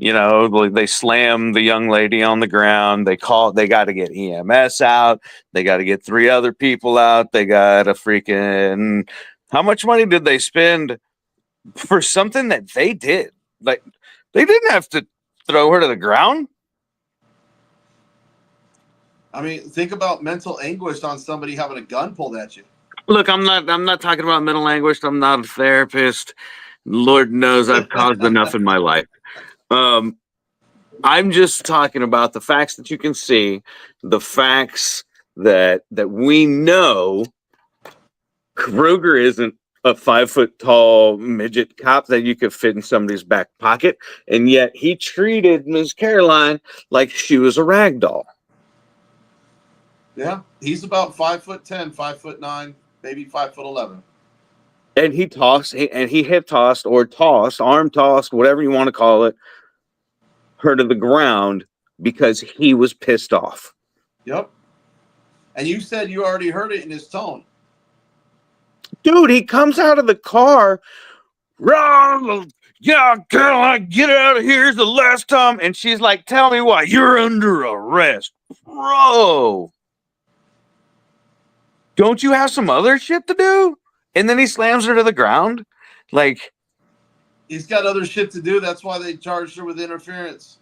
You know, they slam the young lady on the ground. They got to get EMS out. They got to get 3 other people out. They got to freaking. How much money did they spend for something that they did? Like, they didn't have to throw her to the ground. I mean, think about mental anguish on somebody having a gun pulled at you. Look, I'm not talking about mental anguish. I'm not a therapist. Lord knows I've caused enough in my life. I'm just talking about the facts that you can see, the facts that we know. Kruger isn't a 5-foot tall midget cop that you could fit in somebody's back pocket, and yet he treated Ms. Caroline like she was a rag doll. Yeah, he's about 5'10", 5'9", maybe 5'11". And he tossed, and he hip tossed or tossed, arm tossed, whatever you want to call it, her to the ground because he was pissed off. Yep. And you said you already heard it in his tone. Dude, he comes out of the car. Yeah, Caroline, get out of here. It's the last time. And she's like, tell me why. You're under arrest. Bro. Don't you have some other shit to do? And then he slams her to the ground. Like, he's got other shit to do. That's why they charged her with interference.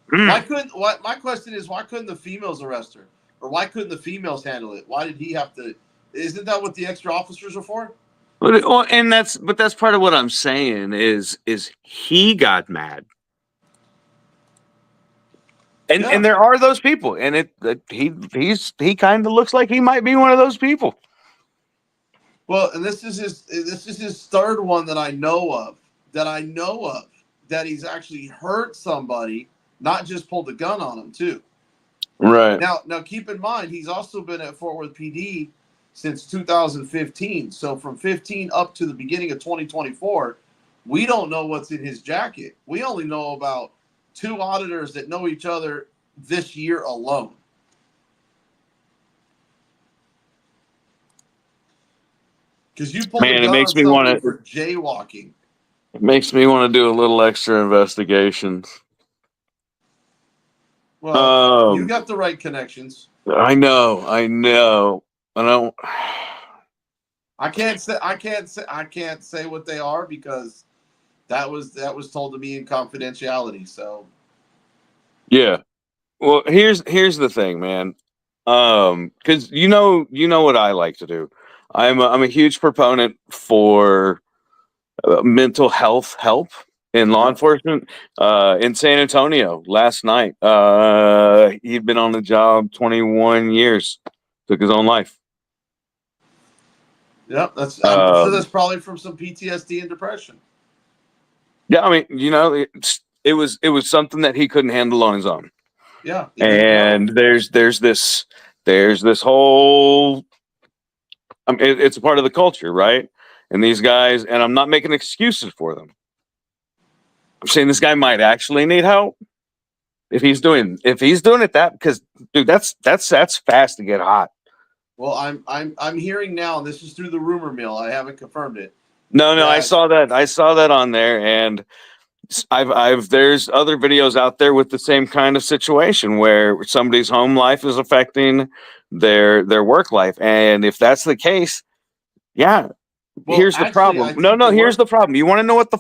My question is, why couldn't the females arrest her? Or why couldn't the females handle it? Why did he have to Isn't that what the extra officers are for? And that's part of what I'm saying is he got mad. And there are those people, and he kind of looks like he might be one of those people. Well, and this is his third one that I know of that he's actually hurt somebody, not just pulled a gun on him too. Right. Now keep in mind he's also been at Fort Worth PD since 2015. So from 15 up to the beginning of 2024, we don't know what's in his jacket. We only know about 2 auditors that know each other this year alone. Because you pulled a gun on somebody for jaywalking. It makes me want to do a little extra investigation. Well, you got the right connections. I know. I don't. I can't say what they are because that was told to me in confidentiality. So Yeah. Well, here's the thing, man. Because you know what I like to do. I'm a huge proponent for mental health help in law enforcement. In San Antonio last night, he'd been on the job 21 years, took his own life. Yeah, I'm sure that's probably from some PTSD and depression. Yeah, I mean, it was something that he couldn't handle on his own. Yeah, and there's this whole. I mean, it's a part of the culture, right? And these guys, and I'm not making excuses for them. I'm saying this guy might actually need help if he's doing it that, because dude, that's fast to get hot. Well, I'm hearing now, and this is through the rumor mill. I haven't confirmed it. No, I saw that on there, and there's other videos out there with the same kind of situation where somebody's home life is affecting their work life, and if that's the case, yeah. Well, here's the problem. Here's the problem. You want to know what the?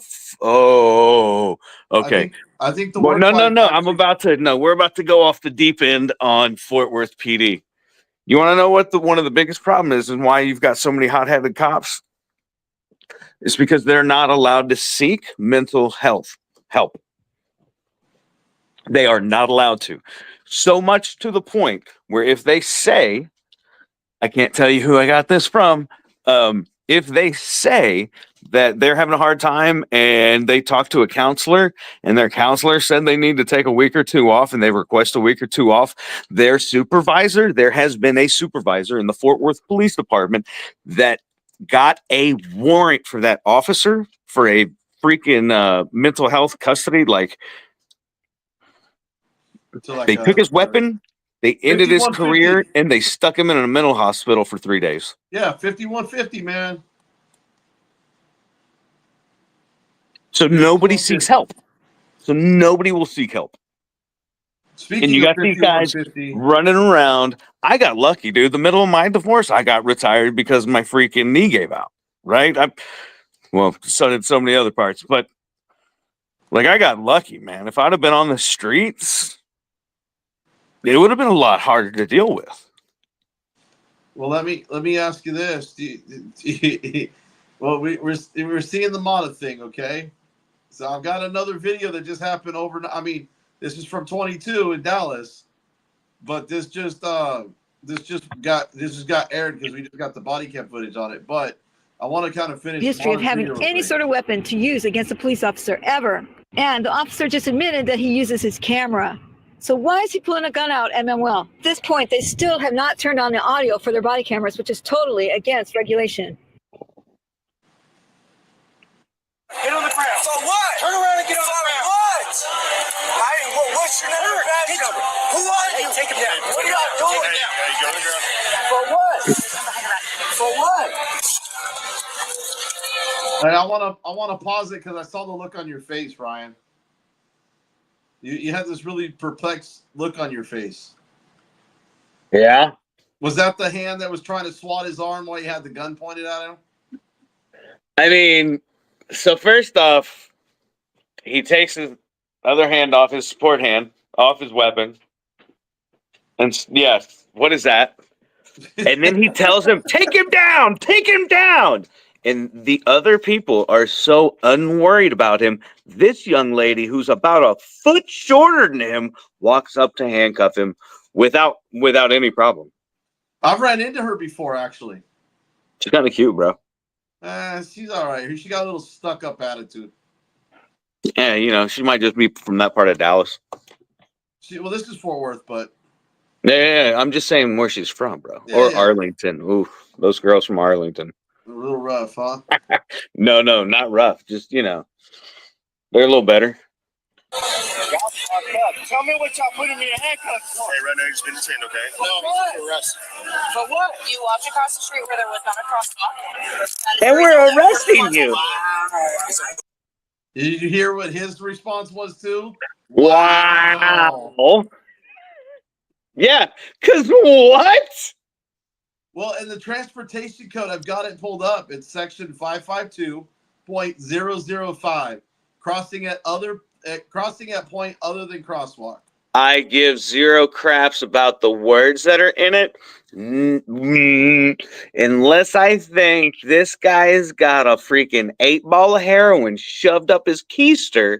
Okay. I think the work. No. Actually, we're about to go off the deep end on Fort Worth PD. You want to know what one of the biggest problem is, and why you've got so many hot-headed cops? It's because they're not allowed to seek mental health help. They are not allowed to. So much to the point where if they say, I can't tell you who I got this from, if they say that they're having a hard time and they talk to a counselor and their counselor said they need to take a week or 2 off and they request a week or 2 off, there has been a supervisor in the Fort Worth Police Department that got a warrant for that officer for a freaking mental health custody. Like they took his weapon, they ended his career, and they stuck him in a mental hospital for 3 days. Yeah, 5150, man. So nobody seeks help. So nobody will seek help. Speaking and you got these guys running around. I got lucky, dude. The middle of my divorce, I got retired because my freaking knee gave out. Right? So did so many other parts. But like, I got lucky, man. If I'd have been on the streets, it would have been a lot harder to deal with. Well, let me ask you this. Well, we're seeing the Mata thing, okay? So I've got another video that just happened overnight. I mean, this is from 22 in Dallas, but this just got aired because we just got the body cam footage on it. But I want to kind of finish history of having any sort of weapon to use against a police officer ever, and the officer just admitted that he uses his camera. So why is he pulling a gun out at Manuel? At this point, they still have not turned on the audio for their body cameras, which is totally against regulation. Get on the ground. For what? Turn around and get on the ground. What? What's your number? Who are you? Hey, take him down. What are y'all doing? Hey, go on the ground. For what? For what? Hey, I want to pause it because I saw the look on your face, Ryan. You had this really perplexed look on your face. Yeah. Was that the hand that was trying to swat his arm while he had the gun pointed at him? I mean, so first off, he takes his other hand off, his support hand, off his weapon. And yes, what is that? And then he tells him, take him down, take him down. And the other people are so unworried about him. This young lady, who's about a foot shorter than him, walks up to handcuff him without any problem. I've ran into her before, actually. She's kind of cute, bro. She's all right. She got a little stuck-up attitude. Yeah, you know, she might just be from that part of Dallas. Well, this is Fort Worth, but Yeah, I'm just saying where she's from, bro. Yeah, Or yeah. Arlington. Ooh, those girls from Arlington. a little rough, huh? No, not rough. Just, you know, they're a little better. Tell me what y'all putting me in handcuffs for. Hey, right now you've been detained, okay? No, for arrest. For what? You walked across the street where there was not a crosswalk. And we're arresting you. Did you hear what his response was too? Wow. Yeah, because what? Well, in the transportation code, I've got it pulled up. It's section 552.005. Crossing at point other than crosswalk. I give zero craps about the words that are in it. Unless I think this guy's got a freaking 8-ball of heroin shoved up his keister,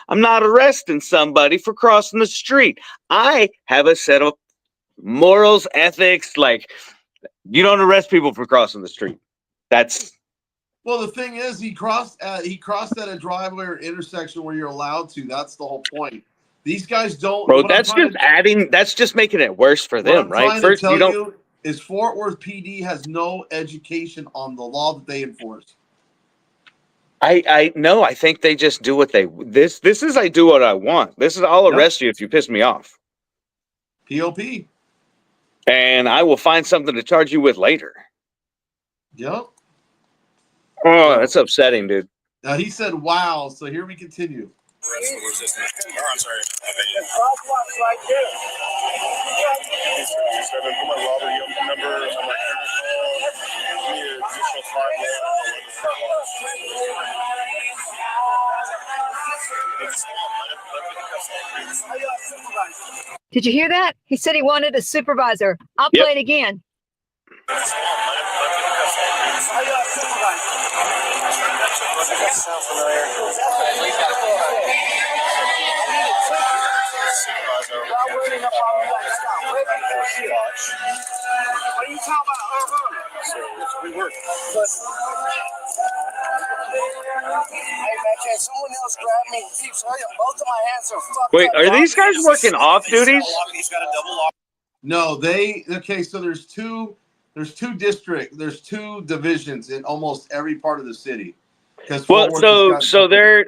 I'm not arresting somebody for crossing the street. I have a set of morals, ethics, like you don't arrest people for crossing the street. That's Well, the thing is, he crossed at a driveway or intersection where you're allowed to. That's the whole point. These guys don't. bro, that's just making it worse for them, right? First, you don't. Is Fort Worth PD has no education on the law that they enforce. I know. I think they just do what they. This is I do what I want. This is I'll arrest you if you piss me off. POP. And I will find something to charge you with later. Yep. Oh, that's upsetting, dude. Now he said, "Wow." So here we continue. Arrest for resistance. Oh, I'm sorry. Crosswalk's right there. Put my robbery number. I'm like, give me an additional 5 more. Did you hear that? He said he wanted a supervisor. I'll Yep. play it again. Sound familiar? Y'all running up on me like stop. What are you talking about? So we work. Hey, man, can someone else grab me? Keeps both of my hands are fucked Wait, up. are these guys working off duties? He's got a double lock. No, okay. So there's two divisions in almost every part of the city. Well, so they're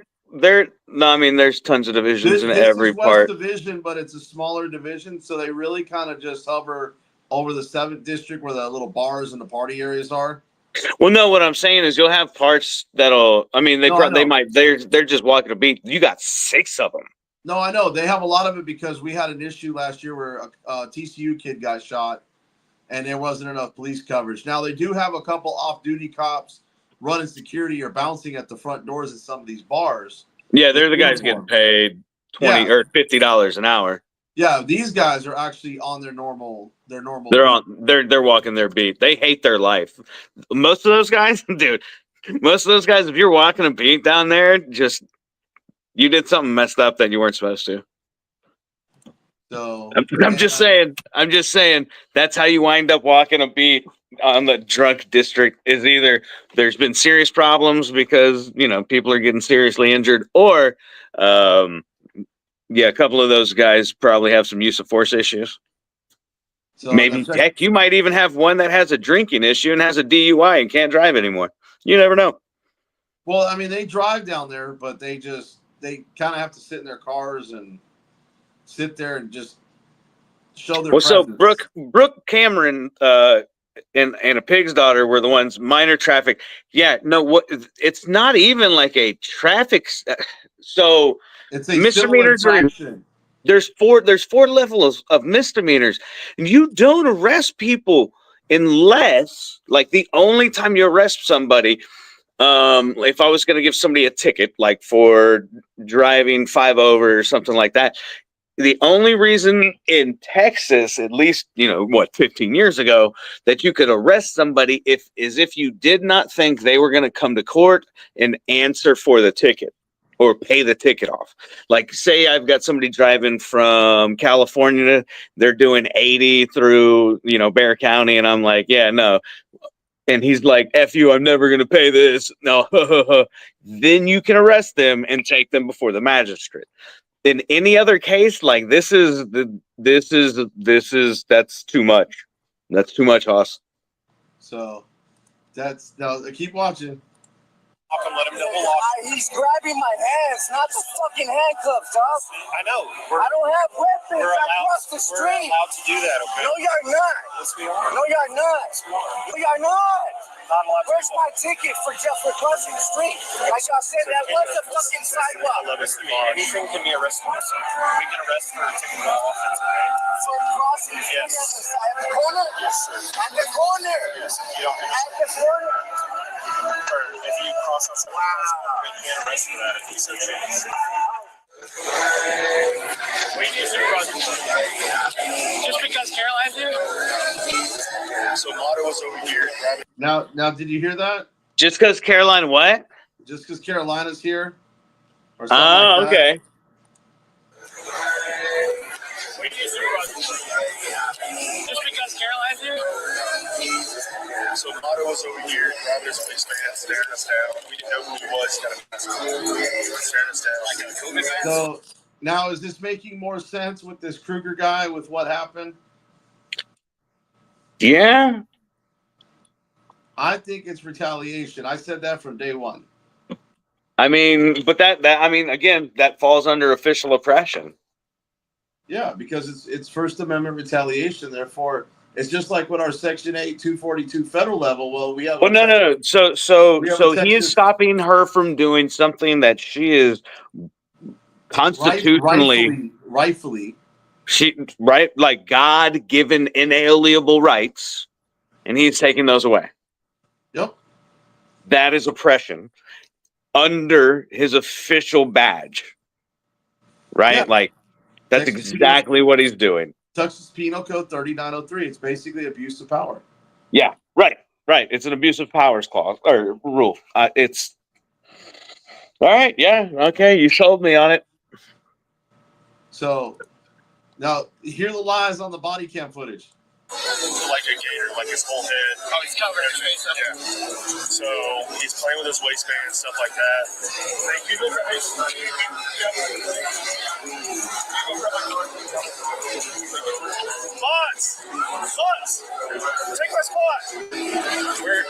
no, I mean there's tons of divisions in every is part. West Division, but it's a smaller division, so they really kind of just hover over the 7th district where the little bars and the party areas are. Well, no, what I'm saying is you'll have parts that'll. I mean, they're just walking a beat. You got 6 of them. No, I know they have a lot of it because we had an issue last year where a TCU kid got shot, and there wasn't enough police coverage. Now they do have a couple off-duty cops running security or bouncing at the front doors at some of these bars. Yeah, they're the guys getting paid $20 or $50 an hour. Yeah, these guys are actually on their normal. They're walking their beat. They hate their life. Most of those guys, dude. Most of those guys, if you're walking a beat down there, just you did something messed up that you weren't supposed to. So I'm just saying. That's how you wind up walking a beat on the drunk district. Is either there's been serious problems because people are getting seriously injured, or a couple of those guys probably have some use of force issues. So maybe heck, you might even have one that has a drinking issue and has a DUI and can't drive anymore. You never know. Well, I mean, they drive down there, but they kind of have to sit in their cars and sit there and just show their presence. So Brooke Cameron and a pig's daughter were the ones minor traffic. Yeah, no, it's not even like a traffic. So it's a misdemeanors are. There's four levels of misdemeanors, and you don't arrest people unless, like, the only time you arrest somebody, if I was going to give somebody a ticket, like for driving 5 over or something like that, the only reason in Texas, at least, 15 years ago, that you could arrest somebody if you did not think they were going to come to court and answer for the ticket or pay the ticket off. Like, say I've got somebody driving from California, they're doing 80 through, Bexar County, and I'm like, yeah, no. And he's like, F you, I'm never going to pay this. No, then you can arrest them and take them before the magistrate. In any other case, like that's too much. That's too much, Hoss. So now keep watching. Let him double off. He's grabbing my hands, not the fucking handcuffs, dog. I know. I don't have weapons. I crossed the street. We're allowed to do that, okay? No, you're not. Yes, we are. No, you're not. No, you're not. Where's my ticket for just for crossing the street? Like I said, that was a fucking sidewalk. Anything can be arrested. We can arrest for taking off. For crossing the street at the corner? Yes, sir. At the corner. Yes. At the corner. If you cross us, we can't arrest for that if he says it. Just because Caroline's here? So Mata was over here. Now, did you hear that? Just because Caroline what? Just because Carolina's here? Or Oh, like okay. Just because Caroline's here? So Mata was over here, grabbing his waistband, staring us down. We didn't know who he was. Staring us down. So now, is this making more sense with this Kruger guy with what happened? Yeah. I think it's retaliation. I said that from day one. I mean, but again, that falls under official oppression. Yeah, because it's First Amendment retaliation. Therefore, it's just like with our Section 8, 242 federal level. Well, we have. Well, no. So he is stopping her from doing something that she is constitutionally, rightfully, like God-given inalienable rights, and he's taking those away. Yep. That is oppression under his official badge, right? Yeah. Like that's exactly what he's doing. Texas Penal Code 3903. It's basically abuse of power. Yeah, right. It's an abuse of powers clause or rule. It's all right. Yeah, okay. You sold me on it. So now hear the lies on the body cam footage. Like a gator, like his whole head. Oh, he's covering his face. Yeah. So he's playing with his waistband and stuff like that. Thank you. Spots! Take my spot! Where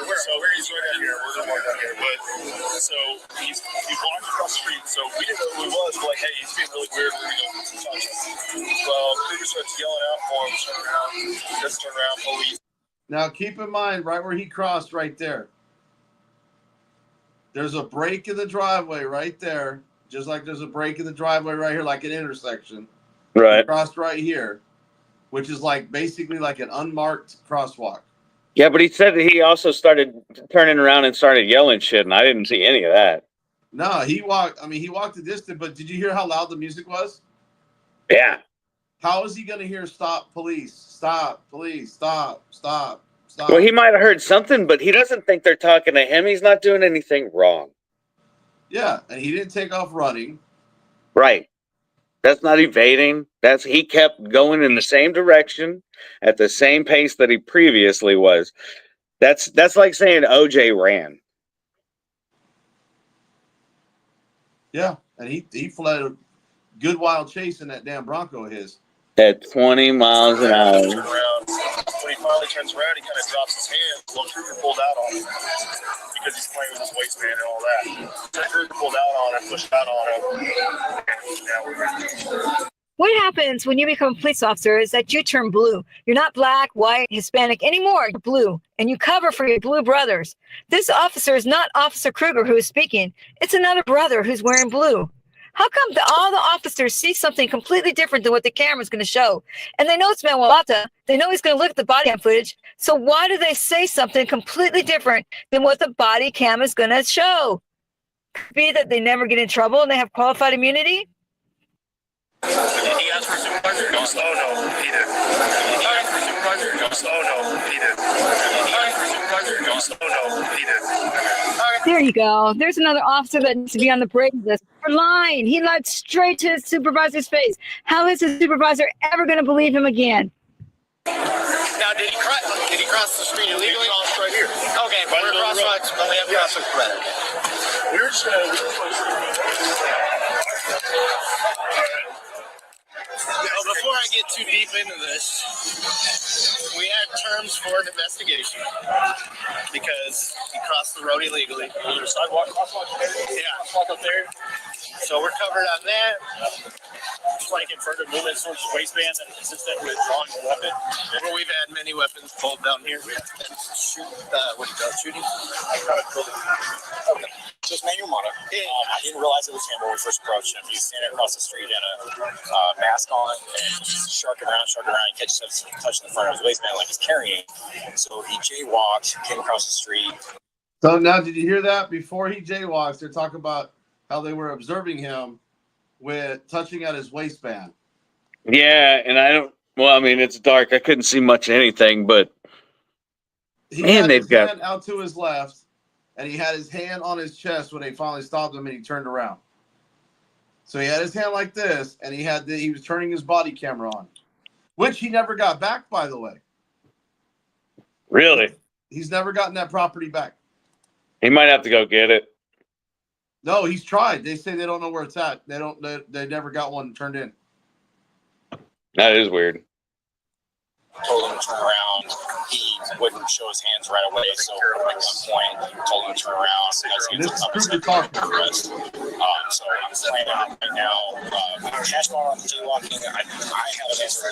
he's right down here. We're right down here. But so he's walking across the street. So we didn't know who he was. We're like, hey, he's being really weird. We're going to go touch him. Well, Kruger starts yelling out for him. Turn around, police. Now keep in mind, right where he crossed, right there. There's a break in the driveway right there, just like there's a break in the driveway right here, like an intersection. Right. He crossed right here, which is like basically like an unmarked crosswalk. Yeah, but he said that he also started turning around and started yelling shit, and I didn't see any of that. No, he walked the distance, but did you hear how loud the music was? Yeah. How is he going to hear stop, police, stop, police, stop, stop, stop? Well, he might have heard something, but he doesn't think they're talking to him. He's not doing anything wrong. Yeah, and he didn't take off running. Right. That's not evading. He kept going in the same direction at the same pace that he previously was. That's like saying OJ ran. Yeah, and he fled a good while chasing that damn Bronco of his. At 20 miles an hour. When he finally turns around, he kind of drops his hand. Well, Kruger pulled out on him because he's playing with his waistband and all that. So Kruger pulled out on him, pushed out on him. What happens when you become a police officer is that you turn blue. You're not black, white, Hispanic anymore. You're blue, and you cover for your blue brothers. This officer is not Officer Kruger who is speaking. It's another brother who's wearing blue. How come all the officers see something completely different than what the camera's going to show? And they know it's Manuel Mata. They know he's going to look at the body cam footage. So why do they say something completely different than what the body cam is going to show? Could be that they never get in trouble and they have qualified immunity? Did he ask for a supervisor? No. Oh, no, he did. Did he ask for a supervisor? No. Oh, no, he did. Did he ask for a supervisor? No. Oh, no, he did. There you go. There's another officer that needs to be on the brave list. For lying. He lied straight to his supervisor's face. How is his supervisor ever going to believe him again? Now, did he cross the street illegally? He crossed right here. Okay, but we're crosswalks, but we have crosswalks better. We're just before I get too deep into this, we had terms for an investigation because he crossed the road illegally. Was there a sidewalk crosswalk? Yeah, crosswalk up there. So we're covered on that. Like in further movement towards the waistband and consistent with drawing a weapon. Well, we've had many weapons pulled down here. Shooting. Okay. So it's Manuel Mata. I didn't realize it was him when we first approached him. He was standing across the street in a mask on and just sharking around. He catches himself touching the front of his waistband like he's carrying. So he jaywalked, came across the street. So now, did you hear that? Before he jaywalks, they're talking about how they were observing him with touching at his waistband. Yeah, and I don't. Well, I mean, it's dark. I couldn't see much of anything, but he man, had they've his got hand out to his left, and he had his hand on his chest when they finally stopped him, and he turned around. So he had his hand like this, and he was turning his body camera on, which he never got back, by the way. Really. He's never gotten that property back. He might have to go get it. No, he's tried. They say they don't know where it's at. They never got one turned in. That is weird. Told him to turn around. He wouldn't show his hands right away. So at one point, told him to turn around. So This is proof of talk. So I'm planning out right now. Cash bar on the jaywalking. I have a chance for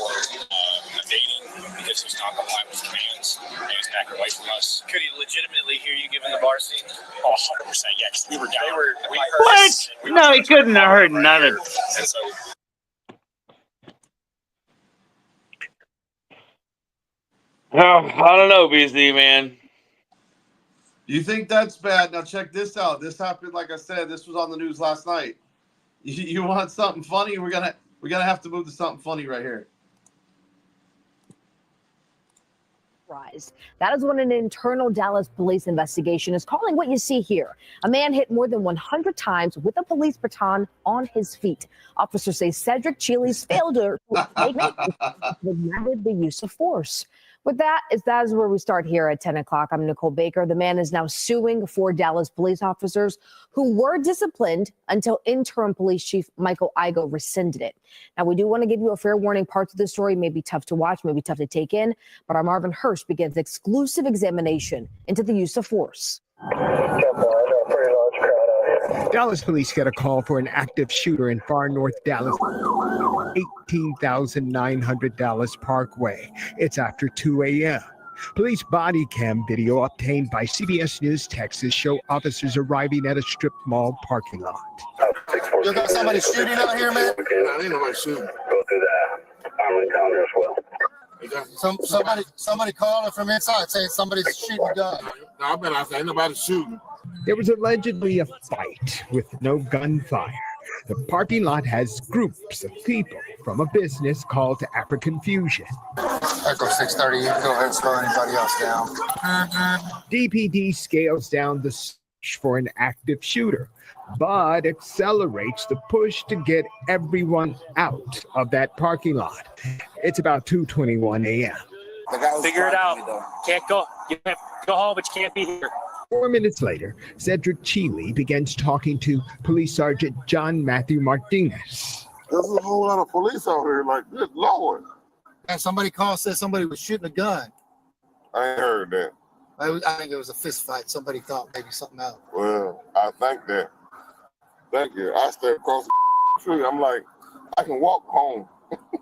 evading because he's not complying with commands and he's backing away from us. Could he legitimately hear you giving the bar scene? Oh, 100%. Yeah, because we were down. What? No, he couldn't have heard none of it. And so Oh, I don't know, BZ, man. You think that's bad? Now check this out. This happened, like I said, this was on the news last night. You want something funny? We're gonna have to move to something funny right here. That is what an internal Dallas police investigation is calling what you see here. A man hit more than 100 times with a police baton on his feet. Officers say Cedric Chili's failure demanded the use of force. With that is where we start here at 10 o'clock. I'm Nicole Baker. The man is now suing 4 Dallas police officers who were disciplined until interim police chief Michael Igo rescinded it. Now, we do want to give you a fair warning. Parts of the story may be tough to watch, may be tough to take in, but our Marvin Hurst begins exclusive examination into the use of force. Dallas police get a call for an active shooter in far north Dallas, 18,900 Dallas Parkway. It's after 2 a.m. Police body cam video obtained by CBS News Texas show officers arriving at a strip mall parking lot. You got somebody shooting out here, man? I didn't know shooting. Go through the arm encounter as well. Somebody calling from inside saying somebody's shooting a gun. No, I've been outside. Ain't nobody shooting. There was allegedly a fight with no gunfire. The parking lot has groups of people from a business called African Fusion. Echo 630, you can go ahead and slow anybody else down. DPD scales down the search for an active shooter, but accelerates the push to get everyone out of that parking lot. It's about 2:21 a.m. Figure it out. Can't go. You have to go home, but you can't be here. 4 minutes later, Cedric Chili begins talking to Police Sergeant John Matthew Martinez. There's a whole lot of police out here. Like, good Lord. And somebody called, said somebody was shooting a gun. I ain't heard that. I think it was a fist fight. Somebody thought maybe something else. Well, I think that. Thank you. I stayed across the street. I'm like, I can walk home.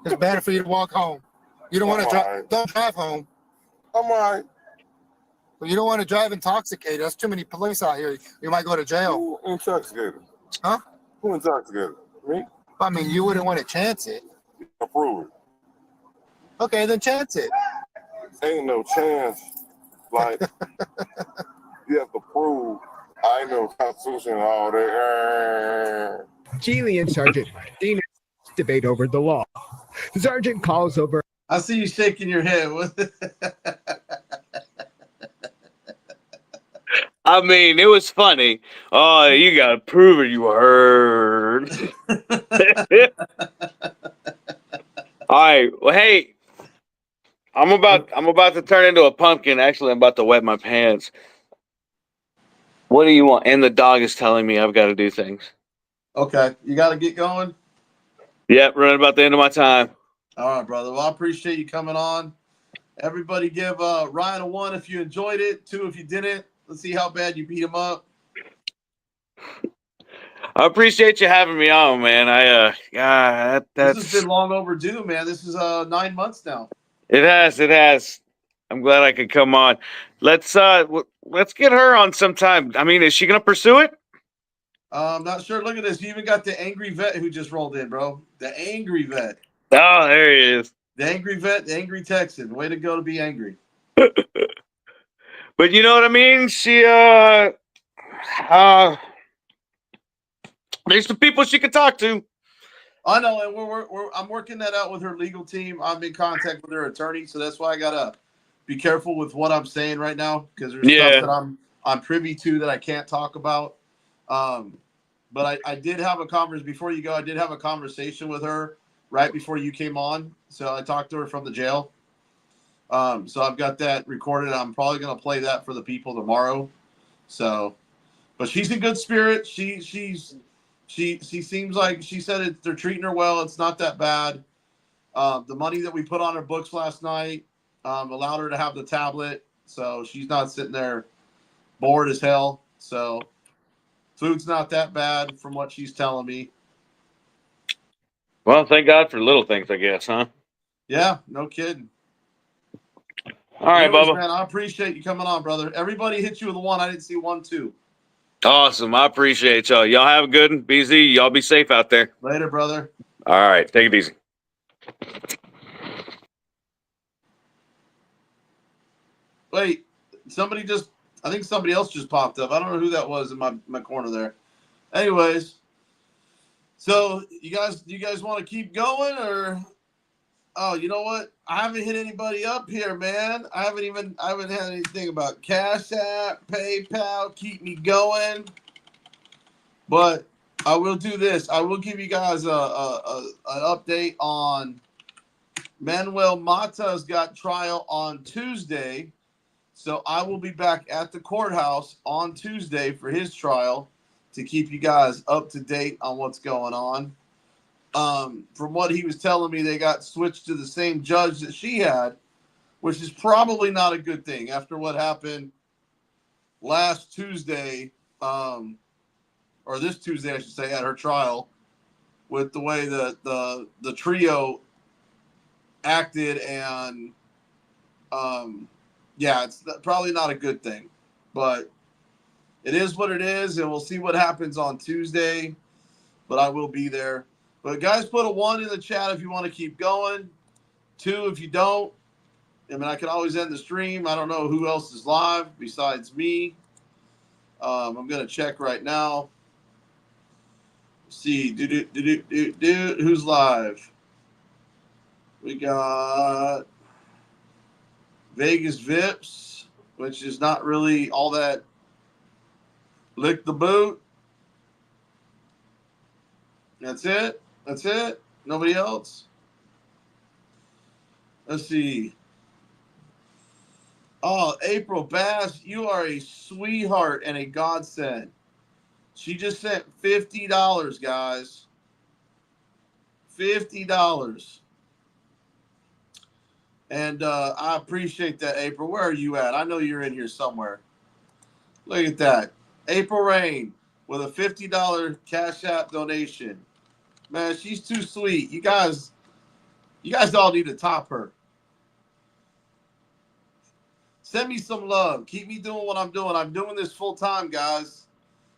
It's better for you to walk home. You don't want to drive. Don't drive home. I'm all right. Well, you don't want to drive intoxicated. There's too many police out here. You might go to jail. Who intoxicated? Huh? Who intoxicated? Me? I mean, you wouldn't want to chance it. Approve it. Okay, then chance it. Ain't no chance. Like, you have to prove I know Constitution and all that. Chili and Sergeant Martinez debate over the law. The sergeant calls over. I see you shaking your head. I mean, it was funny. Oh, you gotta prove it. You heard. All right. Well, hey, I'm about to turn into a pumpkin. Actually, I'm about to wet my pants. What do you want? And the dog is telling me I've got to do things. Okay, you got to get going. Yep, running about the end of my time. All right, brother. Well, I appreciate you coming on. Everybody give Ryan a 1 if you enjoyed it, 2 if you didn't. Let's see how bad you beat him up. I appreciate you having me on, man. This has been long overdue, man. This is 9 months now. It has. I'm glad I could come on. Let's get her on sometime. I mean, is she gonna pursue it? I'm not sure. Look at this. You even got the angry vet who just rolled in, bro. The angry vet. Oh, there he is. The angry vet, the angry Texan. Way to go to be angry. But you know what I mean? She there's some people she could talk to. I know, and I'm working that out with her legal team. I'm in contact with her attorney, so that's why I gotta be careful with what I'm saying right now because there's stuff that I'm privy to that I can't talk about. But I did have a conversation before you go. I did have a conversation with her right before you came on, so I talked to her from the jail. So I've got that recorded. I'm probably gonna play that for the people tomorrow. So, but she's in good spirit. She seems like she said they're treating her well. It's not that bad. The money that we put on her books last night allowed her to have the tablet, so she's not sitting there bored as hell. So food's not that bad from what she's telling me. Well, thank God for little things, I guess, huh? Yeah, no kidding. All right, Bubba. Man, I appreciate you coming on, brother. Everybody hit you with a 1. I didn't see 1, 2. Awesome. I appreciate y'all. Y'all have a good one. BZ, y'all be safe out there. Later, brother. All right. Take it easy. Wait, I think somebody else just popped up. I don't know who that was in my corner there. Anyways, so you guys want to keep going or? Oh, you know what? I haven't hit anybody up here, man. I haven't had anything about Cash App, PayPal, keep me going. But I will do this. I will give you guys an update on Manuel Mata's got trial on Tuesday. So I will be back at the courthouse on Tuesday for his trial to keep you guys up to date on what's going on. From what he was telling me, they got switched to the same judge that she had, which is probably not a good thing after what happened last Tuesday, or this Tuesday, I should say, at her trial, with the way the trio acted, and yeah, it's probably not a good thing, but it is what it is, and we'll see what happens on Tuesday. But I will be there. But guys, put a 1 in the chat if you want to keep going. 2 if you don't. I mean, I can always end the stream. I don't know who else is live besides me. I'm gonna check right now. See, who's live? We got Vegas Vips, which is not really all that. Lick the boot. That's it. Nobody else. Let's see. Oh, April Bass, you are a sweetheart and a godsend. She just sent $50, guys. $50. And I appreciate that, April. Where are you at? I know you're in here somewhere. Look at that. April Rain with a $50 Cash App donation. Man, she's too sweet. You guys all need to top her. Send me some love. Keep me doing what I'm doing. I'm doing this full time, guys.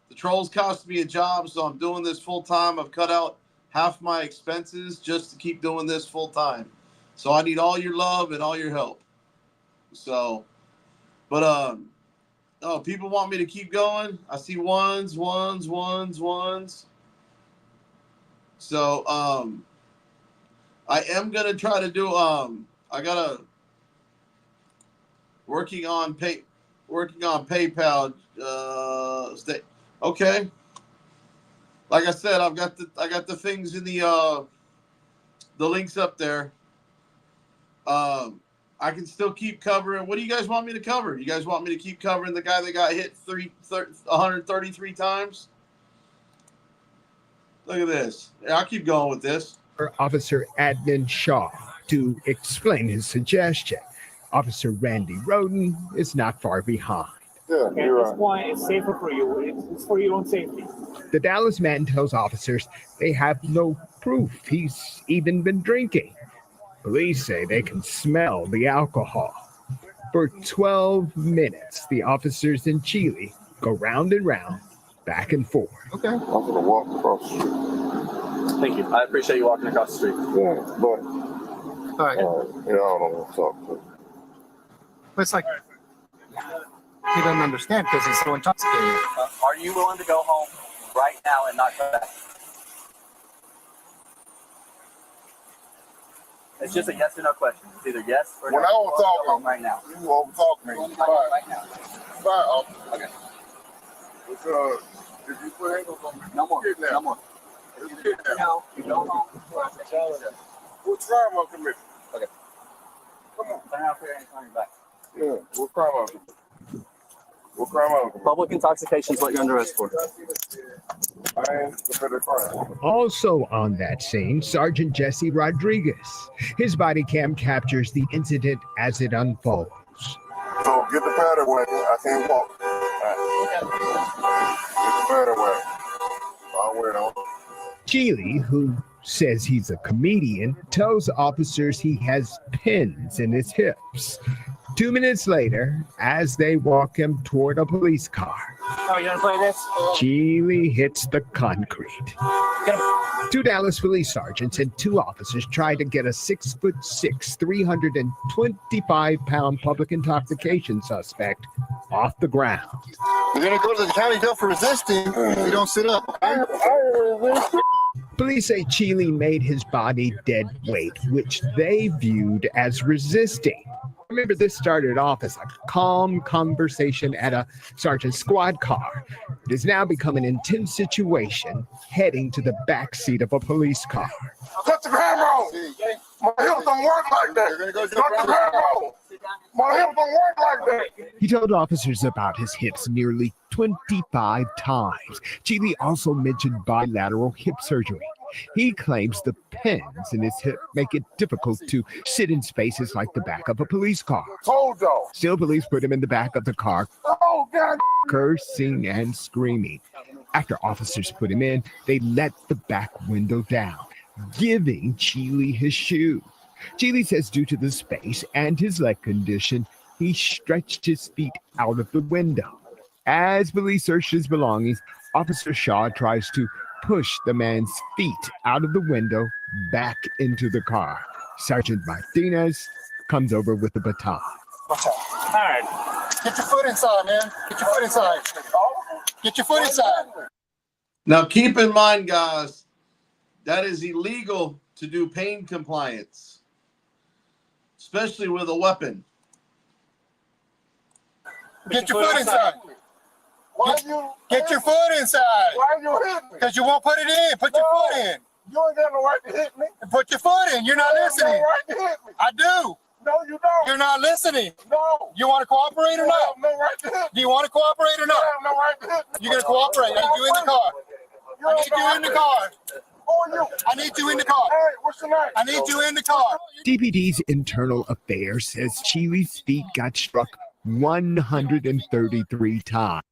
The trolls cost me a job, so I'm doing this full time. I've cut out half my expenses just to keep doing this full time. So I need all your love and all your help. So, but oh, people want me to keep going. I see ones. So I am gonna try to do I gotta working on PayPal. Okay. Like I said, I got the things in the links up there. I can still keep covering. What do you guys want me to cover? You guys want me to keep covering the guy that got hit 133 times? Look at this. Yeah, I'll keep going with this. Officer Adnan Shaw to explain his suggestion. Officer Randy Roden is not far behind. Yeah, Okay, at this point, it's safer for you. It's for your own safety. The Dallas man tells officers they have no proof he's even been drinking. Police say they can smell the alcohol. For 12 minutes, the officers in Chile go round and round, back and forth. Okay. I'm gonna walk across the street. Thank you. I appreciate you walking across the street. Yeah, but All right. yeah, I don't want to talk to him. But it's like he doesn't understand because he's so intoxicated. Are you willing to go home right now and not come back? It's just a yes or no question. It's either yes or no. When I was Go talking home right now. you over talk me. Right now. Bye. Okay. Because if you put handles on me, No more. kidnap. No more. It's kidnap. No, you go home. What crime I committed? Okay. Come on. Turn around here and turn your back. Yeah, what crime I committed? What crime I committed? Public intoxication is what you're under arrest for. I ain't committed a crime. Also on that scene, Sergeant Jesse Rodriguez. His body cam captures the incident as it unfolds. So get the pad away. I can't walk. Get the pad away. I'll wear it on. Chile, who says he's a comedian, tells officers he has pins in his hips. 2 minutes later, as they walk him toward a police car, Oh, you gonna play this? Chile hits the concrete. 2 Dallas police sergeants and 2 officers tried to get a 6'6", 325-pound public intoxication suspect off the ground. You're gonna go to the county jail for resisting. You don't sit up. Police say Chile made his body dead weight, which they viewed as resisting. Remember, this started off as a calm conversation at a sergeant's squad car. It has now become an intense situation, heading to the back seat of a police car. Cut the camera off. My hips don't work like that. Cut the camera off. My hips don't work like that. He told officers about his hips nearly 25 times. Chile also mentioned bilateral hip surgery. He claims the pins in his hip make it difficult to sit in spaces like the back of a police car. Told y'all. Still, police put him in the back of the car, Oh, God. cursing and screaming. After officers put him in, they let the back window down, giving Chile his shoe. Chile says due to the space and his leg condition, he stretched his feet out of the window. As police search his belongings, Officer Shaw tries to push the man's feet out of the window back into the car. Sergeant Martinez comes over with a baton. All right. Get your foot inside, man. Get your foot inside. Get your foot inside. Now, keep in mind, guys, that is illegal to do pain compliance, especially with a weapon. Get your foot inside. Get your foot inside. Why you hit me? Because you won't put it in. Put your foot in. You ain't got no right to hit me. Put your foot in. You're not You have no listening. right to hit me. I do. No, you don't. You're not listening. No. You want to cooperate or You not? have no right to hit me. Do you want to cooperate or You not? have no right to hit me. You're going to cooperate. I need you in the car. I need you in the car. Who are you? I need you in the car. Hey, what's your name? I need you in the car. DPD's Internal Affairs says Chile's feet got struck 133 times.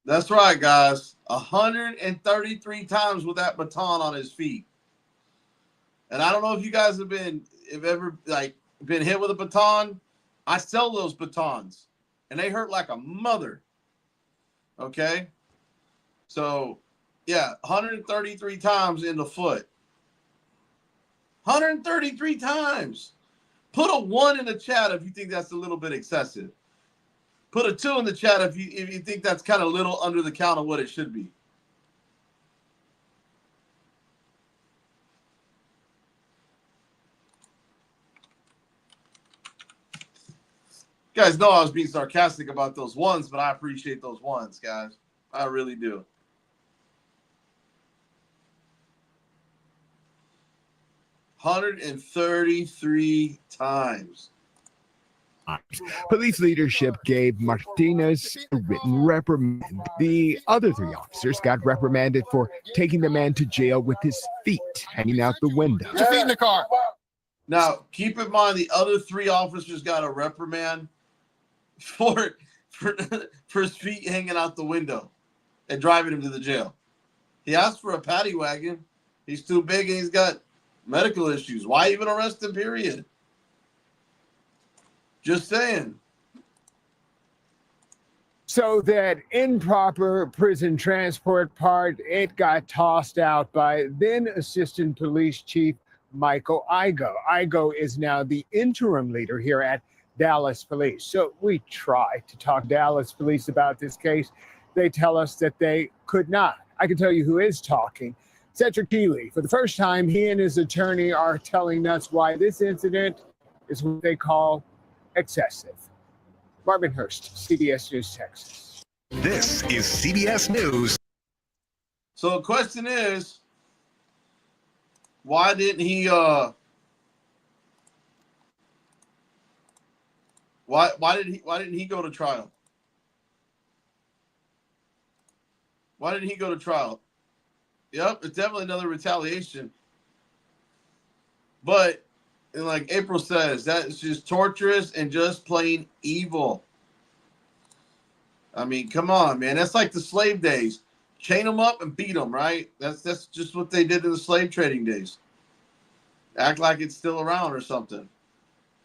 That's right, guys. 133 times with that baton on his feet. And I don't know if you guys have ever been hit with a baton. I sell those batons, and they hurt like a mother. Okay? So, yeah, 133 times in the foot. 133 times. Put a 1 in the chat if you think that's a little bit excessive. Put a 2 in the chat if you think that's kind of little under the count of what it should be. guys know I was being sarcastic about those ones, but I appreciate those ones, guys. I really do. $133 times. Police leadership gave Martinez a written reprimand. The other 3 officers got reprimanded for taking the man to jail with his feet hanging out the window. Put your feet in the car. Now, keep in mind the other 3 officers got a reprimand for his feet hanging out the window and driving him to the jail. He asked for a paddy wagon. He's too big and he's got medical issues. Why even arrest him, period? Just saying. So that improper prison transport part, it got tossed out by then Assistant Police Chief Michael Igo. Igo is now the interim leader here at Dallas Police. So we tried to talk to Dallas Police about this case. They tell us that they could not. I can tell you who is talking. Cedric Keeley. For the first time, he and his attorney are telling us why this incident is what they call excessive. Marvin Hurst, CBS News, Texas. This is CBS News. So the question is, why didn't he why didn't he go to trial? Why didn't he go to trial? Yep, it's definitely another retaliation. But, and like April says, that's just torturous and just plain evil. I mean, come on, man. That's like the slave days. Chain them up and beat them, right? That's just what they did in the slave trading days. Act like it's still around or something.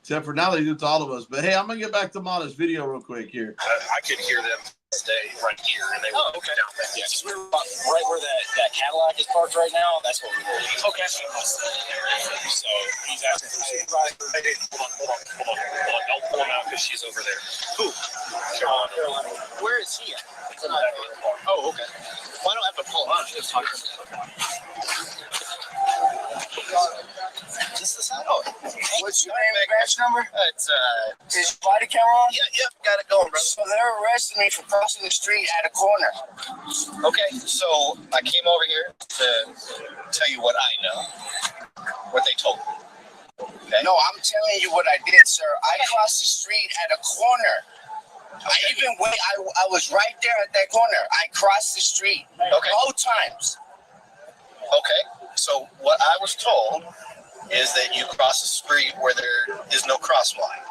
Except for now they do it to all of us. But hey, I'm going to get back to Mata's video real quick here. I could hear them stay right here, and they were down there. Yeah, we were right where that Cadillac is parked right now. That's what we were. Okay. So he's asking for hey, hold on. Don't pull him out because she's over there. Who? Carolina. Where is he at? Oh, okay. Well, I don't have to pull him out. Just talk to him. Just the sound. Oh, what's your name and badge number? It's Is your body camera on? Yeah, got it going, bro. So they're arresting me for crossing the street at a corner. Okay, so I came over here to tell you what I know, what they told me. Okay? No, I'm telling you what I did, sir. I crossed the street at a corner. Okay. I was right there at that corner. I crossed the street. Okay. Both times. Okay, so what I was told is that you cross the street where there is no crosswalk,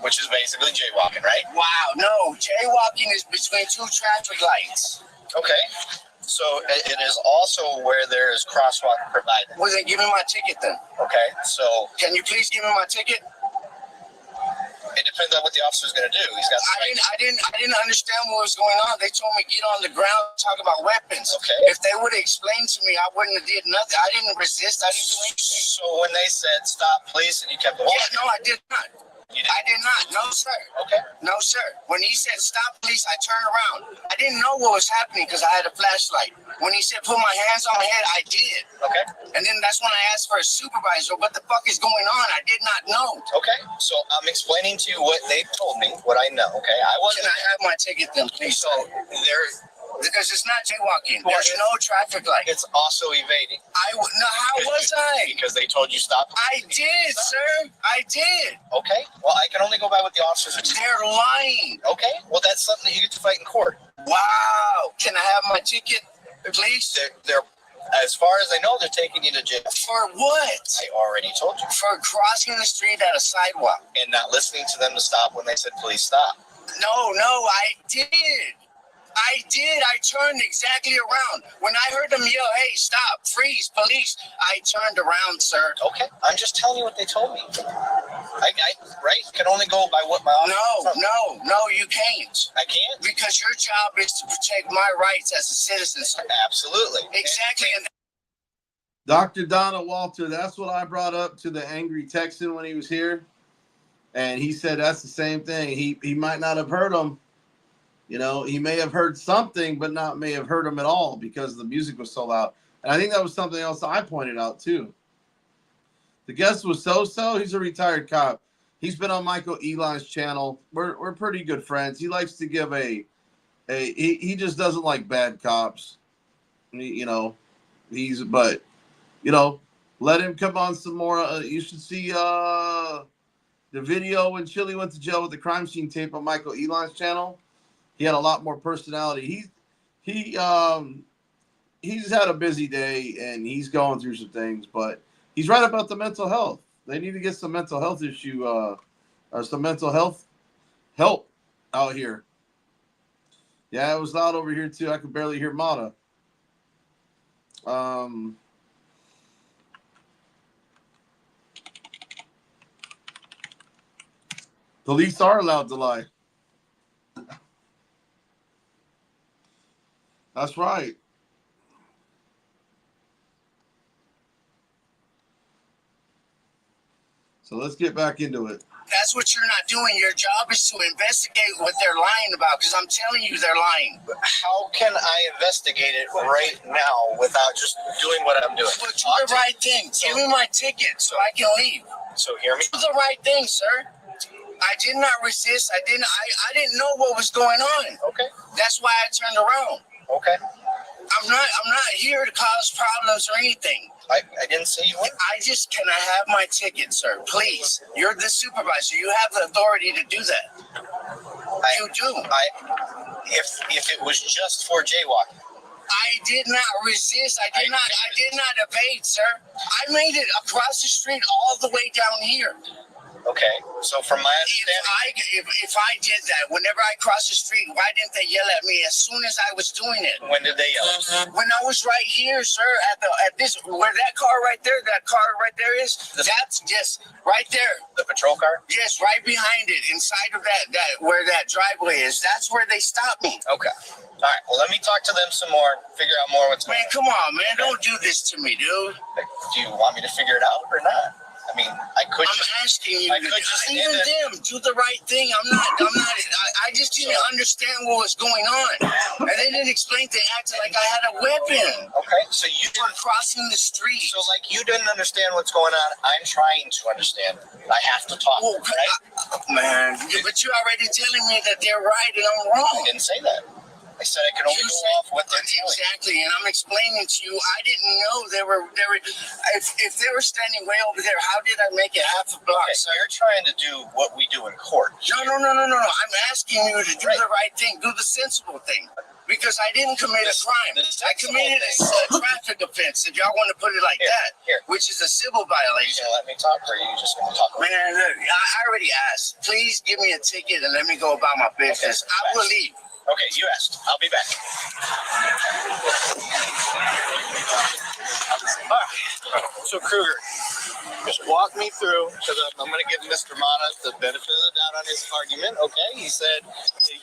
which is basically jaywalking, right? Wow, no, jaywalking is between 2 traffic lights. Okay, so it is also where there is crosswalk provided. Well, then give me my ticket then. Okay, so can you please give me my ticket? It depends on what the officer's going to do. He's got. I didn't understand what was going on. They told me get on the ground, talk about weapons. Okay. If they would have explained to me, I wouldn't have did nothing. I didn't resist. I didn't do anything. So when they said stop, please, and you kept walking. Yeah, no, I did not. You did? I did not. No, sir. Okay. No, sir. When he said stop, please, I turned around. I didn't know what was happening because I had a flashlight. When he said put my hands on my head, I did. Okay. And then that's when I asked for a supervisor. What the fuck is going on? I did not know. Okay. So I'm explaining to you what they told me, what I know. Okay. Can I have my ticket then, please? So because it's not jaywalking. There's no traffic light. It's also evading. How was I? Because they told you stop. I did, sir. I did. Okay. Well, I can only go by what the officers are telling. They're lying. Okay. Well, that's something that you get to fight in court. Wow. Can I have my ticket, please? They're as far as I know, they're taking you to jail. For what? I already told you. For crossing the street at a sidewalk. And not listening to them to stop when they said, please stop. No, I did. I did. I turned exactly around. When I heard them yell, hey, stop, freeze, police, I turned around, sir. Okay. I'm just telling you what they told me. I can only go by what my officer No, you can't. I can't? Because your job is to protect my rights as a citizen, sir. Absolutely. Exactly. Dr. Donna Walter, that's what I brought up to the angry Texan when he was here. And he said that's the same thing. He might not have heard him. You know, he may have heard something, but may have heard him at all because the music was so loud. And I think that was something else I pointed out, too. The guest was so-so. He's a retired cop. He's been on Michael Eli's channel. We're pretty good friends. He likes to give he just doesn't like bad cops. But let him come on some more. You should see the video when Chili went to jail with the crime scene tape on Michael Eli's channel. He had a lot more personality. He's had a busy day and he's going through some things, but he's right about the mental health. They need to get some mental health or some mental health help out here. Yeah, it was loud over here too. I could barely hear Mata. The police are allowed to lie. That's right. So let's get back into it. That's what you're not doing. Your job is to investigate what they're lying about, because I'm telling you they're lying. How can I investigate it right now without just doing what I'm doing? But do the right thing. Give me my ticket so I can leave. So hear me? Do the right thing, sir. I did not resist. I didn't know what was going on. Okay. That's why I turned around. Okay. I'm not here to cause problems or anything. I didn't say you were. Can I have my ticket, sir? Please. You're the supervisor. You have the authority to do that. You do. If it was just for jaywalking. I did not resist. I did not evade, sir. I made it across the street all the way down here. Okay, so from my understanding, if I did that, whenever I crossed the street, why didn't they yell at me as soon as I was doing it? When did they yell? When I was right here, sir, at this where that car right there is. That's just right there. The patrol car? Yes, right behind it, inside of that where that driveway is. That's where they stopped me. Okay. All right. Well, let me talk to them some more. Figure out more what's going on. Man, come on, man! Don't do this to me, dude. Do you want me to figure it out or not? I mean, I'm asking you. Even them, do the right thing. I'm not. I just didn't understand what was going on, and they didn't explain. They acted like I had a weapon. Okay, so you were crossing the street. So, like, you didn't understand what's going on. I'm trying to understand. I have to talk. Well, right? Man, but you're already telling me that they're right and I'm wrong. I didn't say that. I said I can only go off what they're telling. Exactly, and I'm explaining to you. I didn't know they were. If they were standing way over there, how did I make it half a block? Okay, so you're trying to do what we do in court. No. I'm asking you to do the right thing, do the sensible thing, because I didn't commit a crime. I committed a traffic offense, if y'all want to put it like that, which is a civil violation. You gonna let me talk, or are you just going to talk? Man, look, I already asked. Please give me a ticket and let me go about my business. Okay, I will leave. Okay, you asked. I'll be back. All right. So Kruger, just walk me through, because I'm going to give Mr. Mata the benefit of the doubt on his argument. Okay, he said that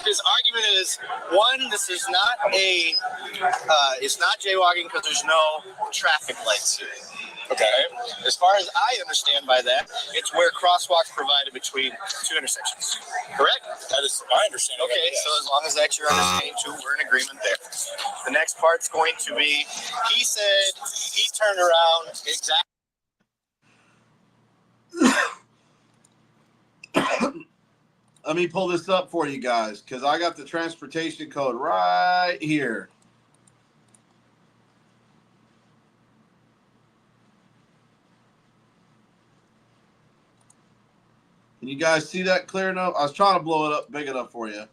his argument is, one, this is not it's not jaywalking because there's no traffic lights here. Okay. As far as I understand by that, it's where crosswalks provided between two intersections. Correct? That is my understanding. Okay, so as long as that's your understanding too, we're in agreement there. The next part's going to be, he said he turned around exactly. Let me pull this up for you guys, because I got the transportation code right here. Can you guys see that clear enough? I was trying to blow it up big enough for you.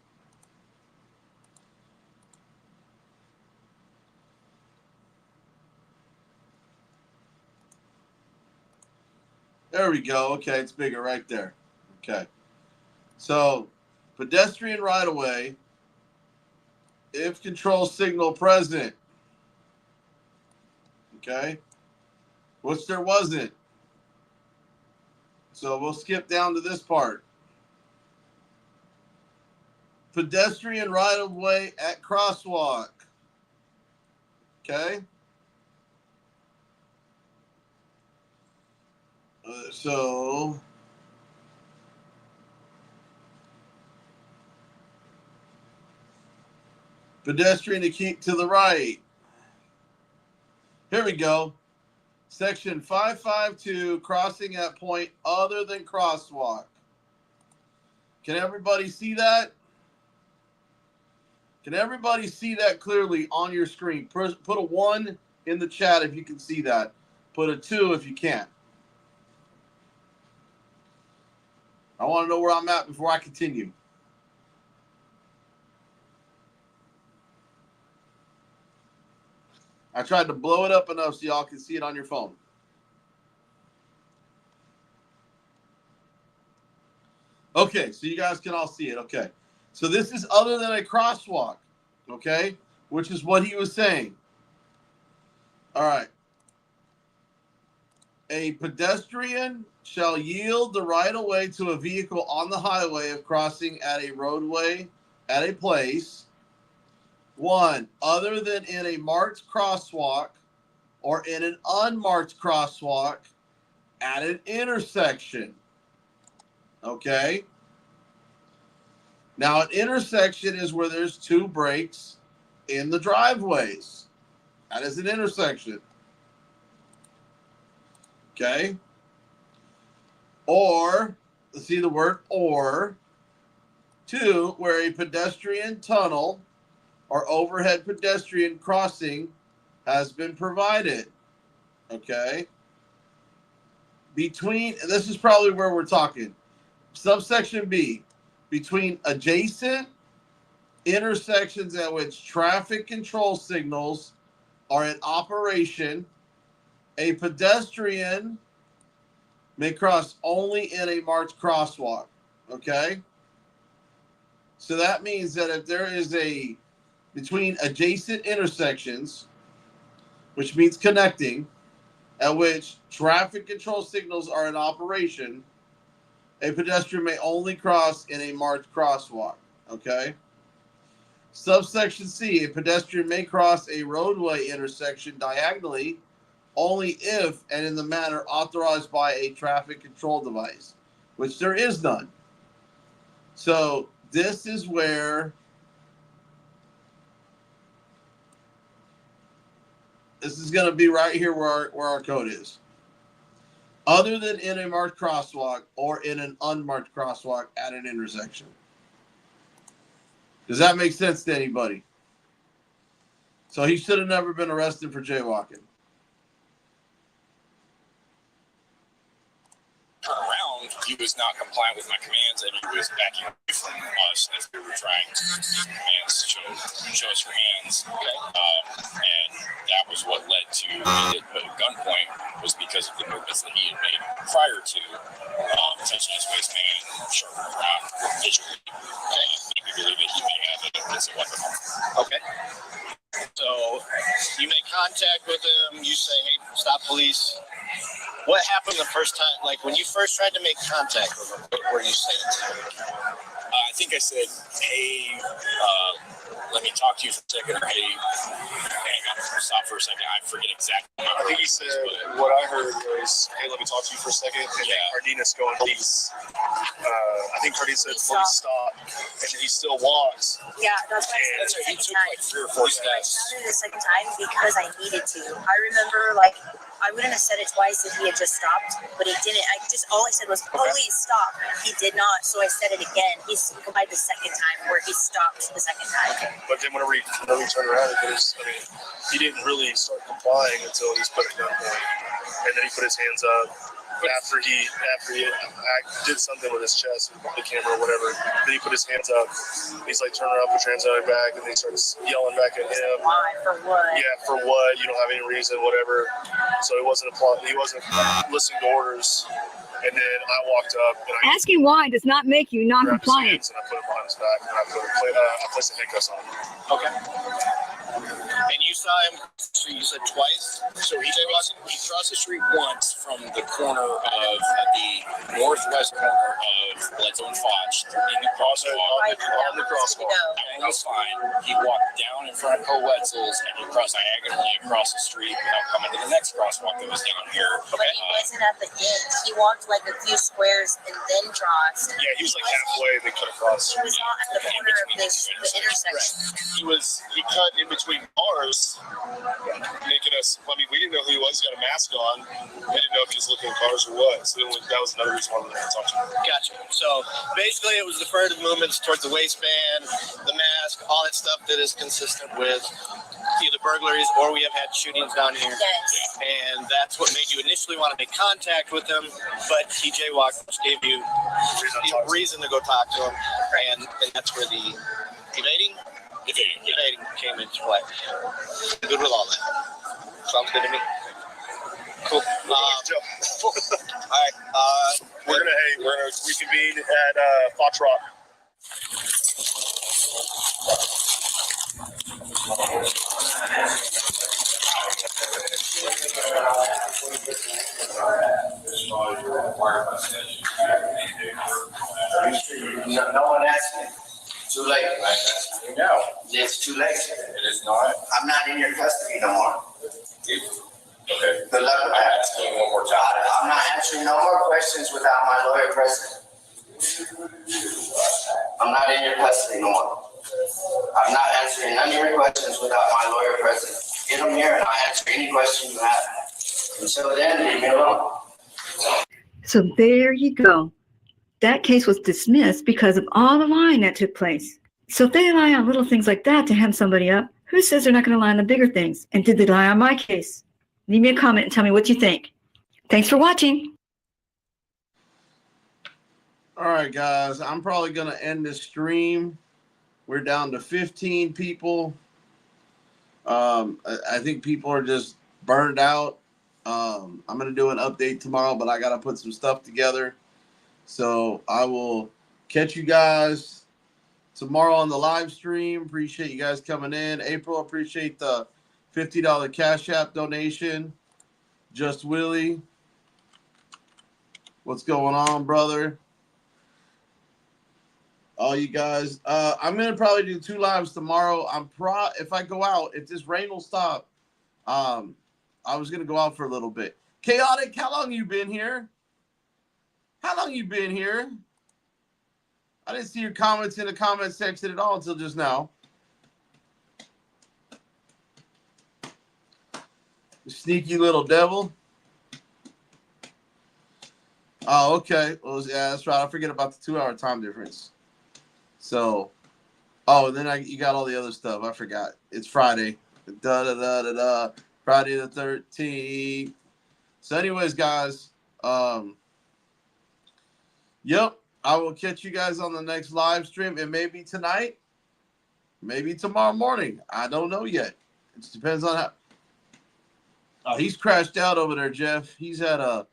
There we go. Okay, it's bigger right there. Okay. So, pedestrian right-of-way, if control signal present. Okay. Which there wasn't. So we'll skip down to this part. Pedestrian right-of-way at crosswalk. Okay. So pedestrian to keep to the right. Here we go. Section 552, crossing at point other than crosswalk. Can everybody see that? Can everybody see that clearly on your screen? Put a 1 in the chat if you can see that. Put a 2 if you can't. I want to know where I'm at before I continue. I tried to blow it up enough so y'all can see it on your phone. Okay, so you guys can all see it. Okay. So this is other than a crosswalk, okay, which is what he was saying. All right. A pedestrian shall yield the right-of-way to a vehicle on the highway of crossing at a roadway at a place, 1, other than in a marked crosswalk or in an unmarked crosswalk at an intersection. Okay? Now, an intersection is where there's 2 breaks in the driveways. That is an intersection. Okay? Or, see the word or, 2, where a pedestrian tunnel or overhead pedestrian crossing has been provided. Okay? Between, this is probably where we're talking. Subsection B, between adjacent intersections at which traffic control signals are in operation, a pedestrian may cross only in a marked crosswalk. Okay? So that means that if there is a, between adjacent intersections, which means connecting, at which traffic control signals are in operation, a pedestrian may only cross in a marked crosswalk. Okay? Subsection C, a pedestrian may cross a roadway intersection diagonally only if and in the manner authorized by a traffic control device, which there is none. So this is where this is going to be right here where our code is. Other than in a marked crosswalk or in an unmarked crosswalk at an intersection. Does that make sense to anybody? So he should have never been arrested for jaywalking. Around, he was not compliant with my commands, and he was backing away from us as we were trying to do commands to show us your hands. Okay. And that was what led to it. But at gunpoint was because of the movements that he had made prior to touching his waistband, sharpening around visually. Make me believe that he may have it as a weapon. Okay. So you make contact with him. You say, "Hey, stop, police." What happened the first time? Like when you first tried to make contact with him, what were you saying to him? I think I said, "Hey, let me talk to you for a second," or "Hey, hang on, stop for a second." I forget exactly. I think he said, what I heard was, "Hey, let me talk to you for a second." And then Cardenas going, "Please." I think Cardenas said, "Please stop." And then he still walks. Yeah, that's why I said he took like 3 or 4 steps. I shouted the second time because I needed to. I remember, like, I wouldn't have said it twice if he had just stopped, but he didn't. All I said was, "Police, stop." He did not, so I said it again. He complied the second time, where he stopped the second time. But then whenever he turned around, he didn't really start complying until he was put at gunpoint. And then he put his hands up after he did something with his chest, the camera or whatever. Then he put his hands up. He's like, "Turn around, put your hands on your back," and then he starts yelling back at him. Why? For what? Yeah, for what? You don't have any reason, whatever. So he wasn't listening to orders. And then I walked up and Asking why does not make you non-compliant. and I put him behind his back and I placed the handcuffs on him. Okay. And you saw him, so you said twice? So he crossed the street once from the corner of the northwest corner of Bledsoe and Foch in the crosswalk. On the crosswalk. That was fine. He walked down in front of Wetzel's and he crossed diagonally across the street without coming to the next crosswalk that was down here. But he wasn't at the end. He walked like a few squares and then crossed. Yeah, he was like halfway and then cut across. He was not at the corner of the intersection. He cut in between cars, making a us. I mean, we didn't know who he was. He's got a mask on. We didn't know if he was looking at cars or what. So that was another reason why we wanted to talk to him. Gotcha. So basically, it was the furtive movements towards the waistband, the mask, all that stuff that is consistent with either burglaries or we have had shootings down here. Yes. And that's what made you initially want to make contact with him, but he jaywalked, which gave you reason to go talk to him, and that's where the evading came into play. Good with all that. Sounds good to me. Cool. All right. We're gonna reconvene at Fox Rock. No one asked me. Too late. No, it's too late. It is not. I'm not in your custody no more. Okay. Good luck with I'm that. asking you one more time. I'm not answering no more questions without my lawyer present. I'm not in your custody no more. I'm not answering none of your questions without my lawyer present. Get them here and I'll answer any question you have. Until then, leave me alone. So there you go. That case was dismissed because of all the lying that took place. So if they lie on little things like that to hem somebody up, who says they're not going to lie on the bigger things? And did they lie on my case? Leave me a comment and tell me what you think. Thanks for watching. All right, guys, I'm probably going to end this stream. We're down to 15 people. I think people are just burned out. I'm going to do an update tomorrow, but I got to put some stuff together. So I will catch you guys tomorrow on the live stream. Appreciate you guys coming in. April, appreciate the $50 Cash App donation. Just Willie, what's going on, brother? All you guys, I'm gonna probably do 2 lives tomorrow. If I go out, if this rain will stop, I was gonna go out for a little bit. Chaotic, how long you been here? How long you been here? I didn't see your comments in the comment section at all until just now. You sneaky little devil. Oh, okay. Well, yeah, that's right. I forget about the 2-hour time difference. So, oh, and then you got all the other stuff. I forgot. It's Friday. Friday the 13th. So, anyways, guys, yep, I will catch you guys on the next live stream. It may be tonight, maybe tomorrow morning. I don't know yet. It just depends on how. Oh, he's crashed out over there, Jeff. He's had a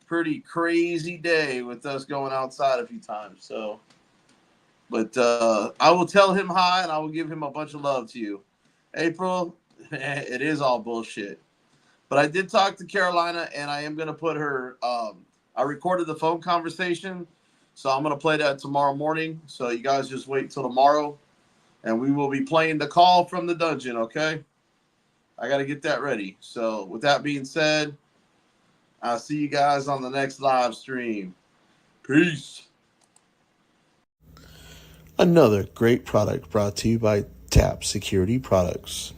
pretty crazy day with us going outside a few times. So, but I will tell him hi and I will give him a bunch of love to you. April, it is all bullshit. But I did talk to Carolina and I am going to put her, I recorded the phone conversation. So I'm going to play that tomorrow morning. So you guys just wait till tomorrow and we will be playing the call from the dungeon. Okay. I got to get that ready. So with that being said, I'll see you guys on the next live stream. Peace. Another great product brought to you by TAP Security Products.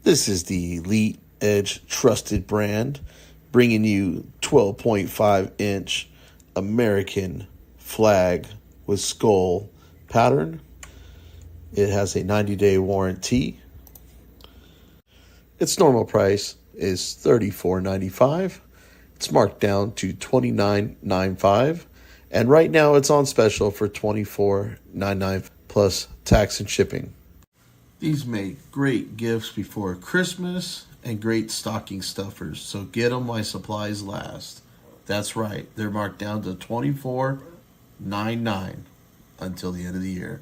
This is the Elite Edge trusted brand, bringing you 12.5-inch American flag with skull pattern. It has a 90-day warranty. Its normal price is $34.95. It's marked down to $29.95. And right now it's on special for $24.99 plus tax and shipping. These make great gifts before Christmas and great stocking stuffers. So get them while supplies last. That's right. They're marked down to $24.99 until the end of the year.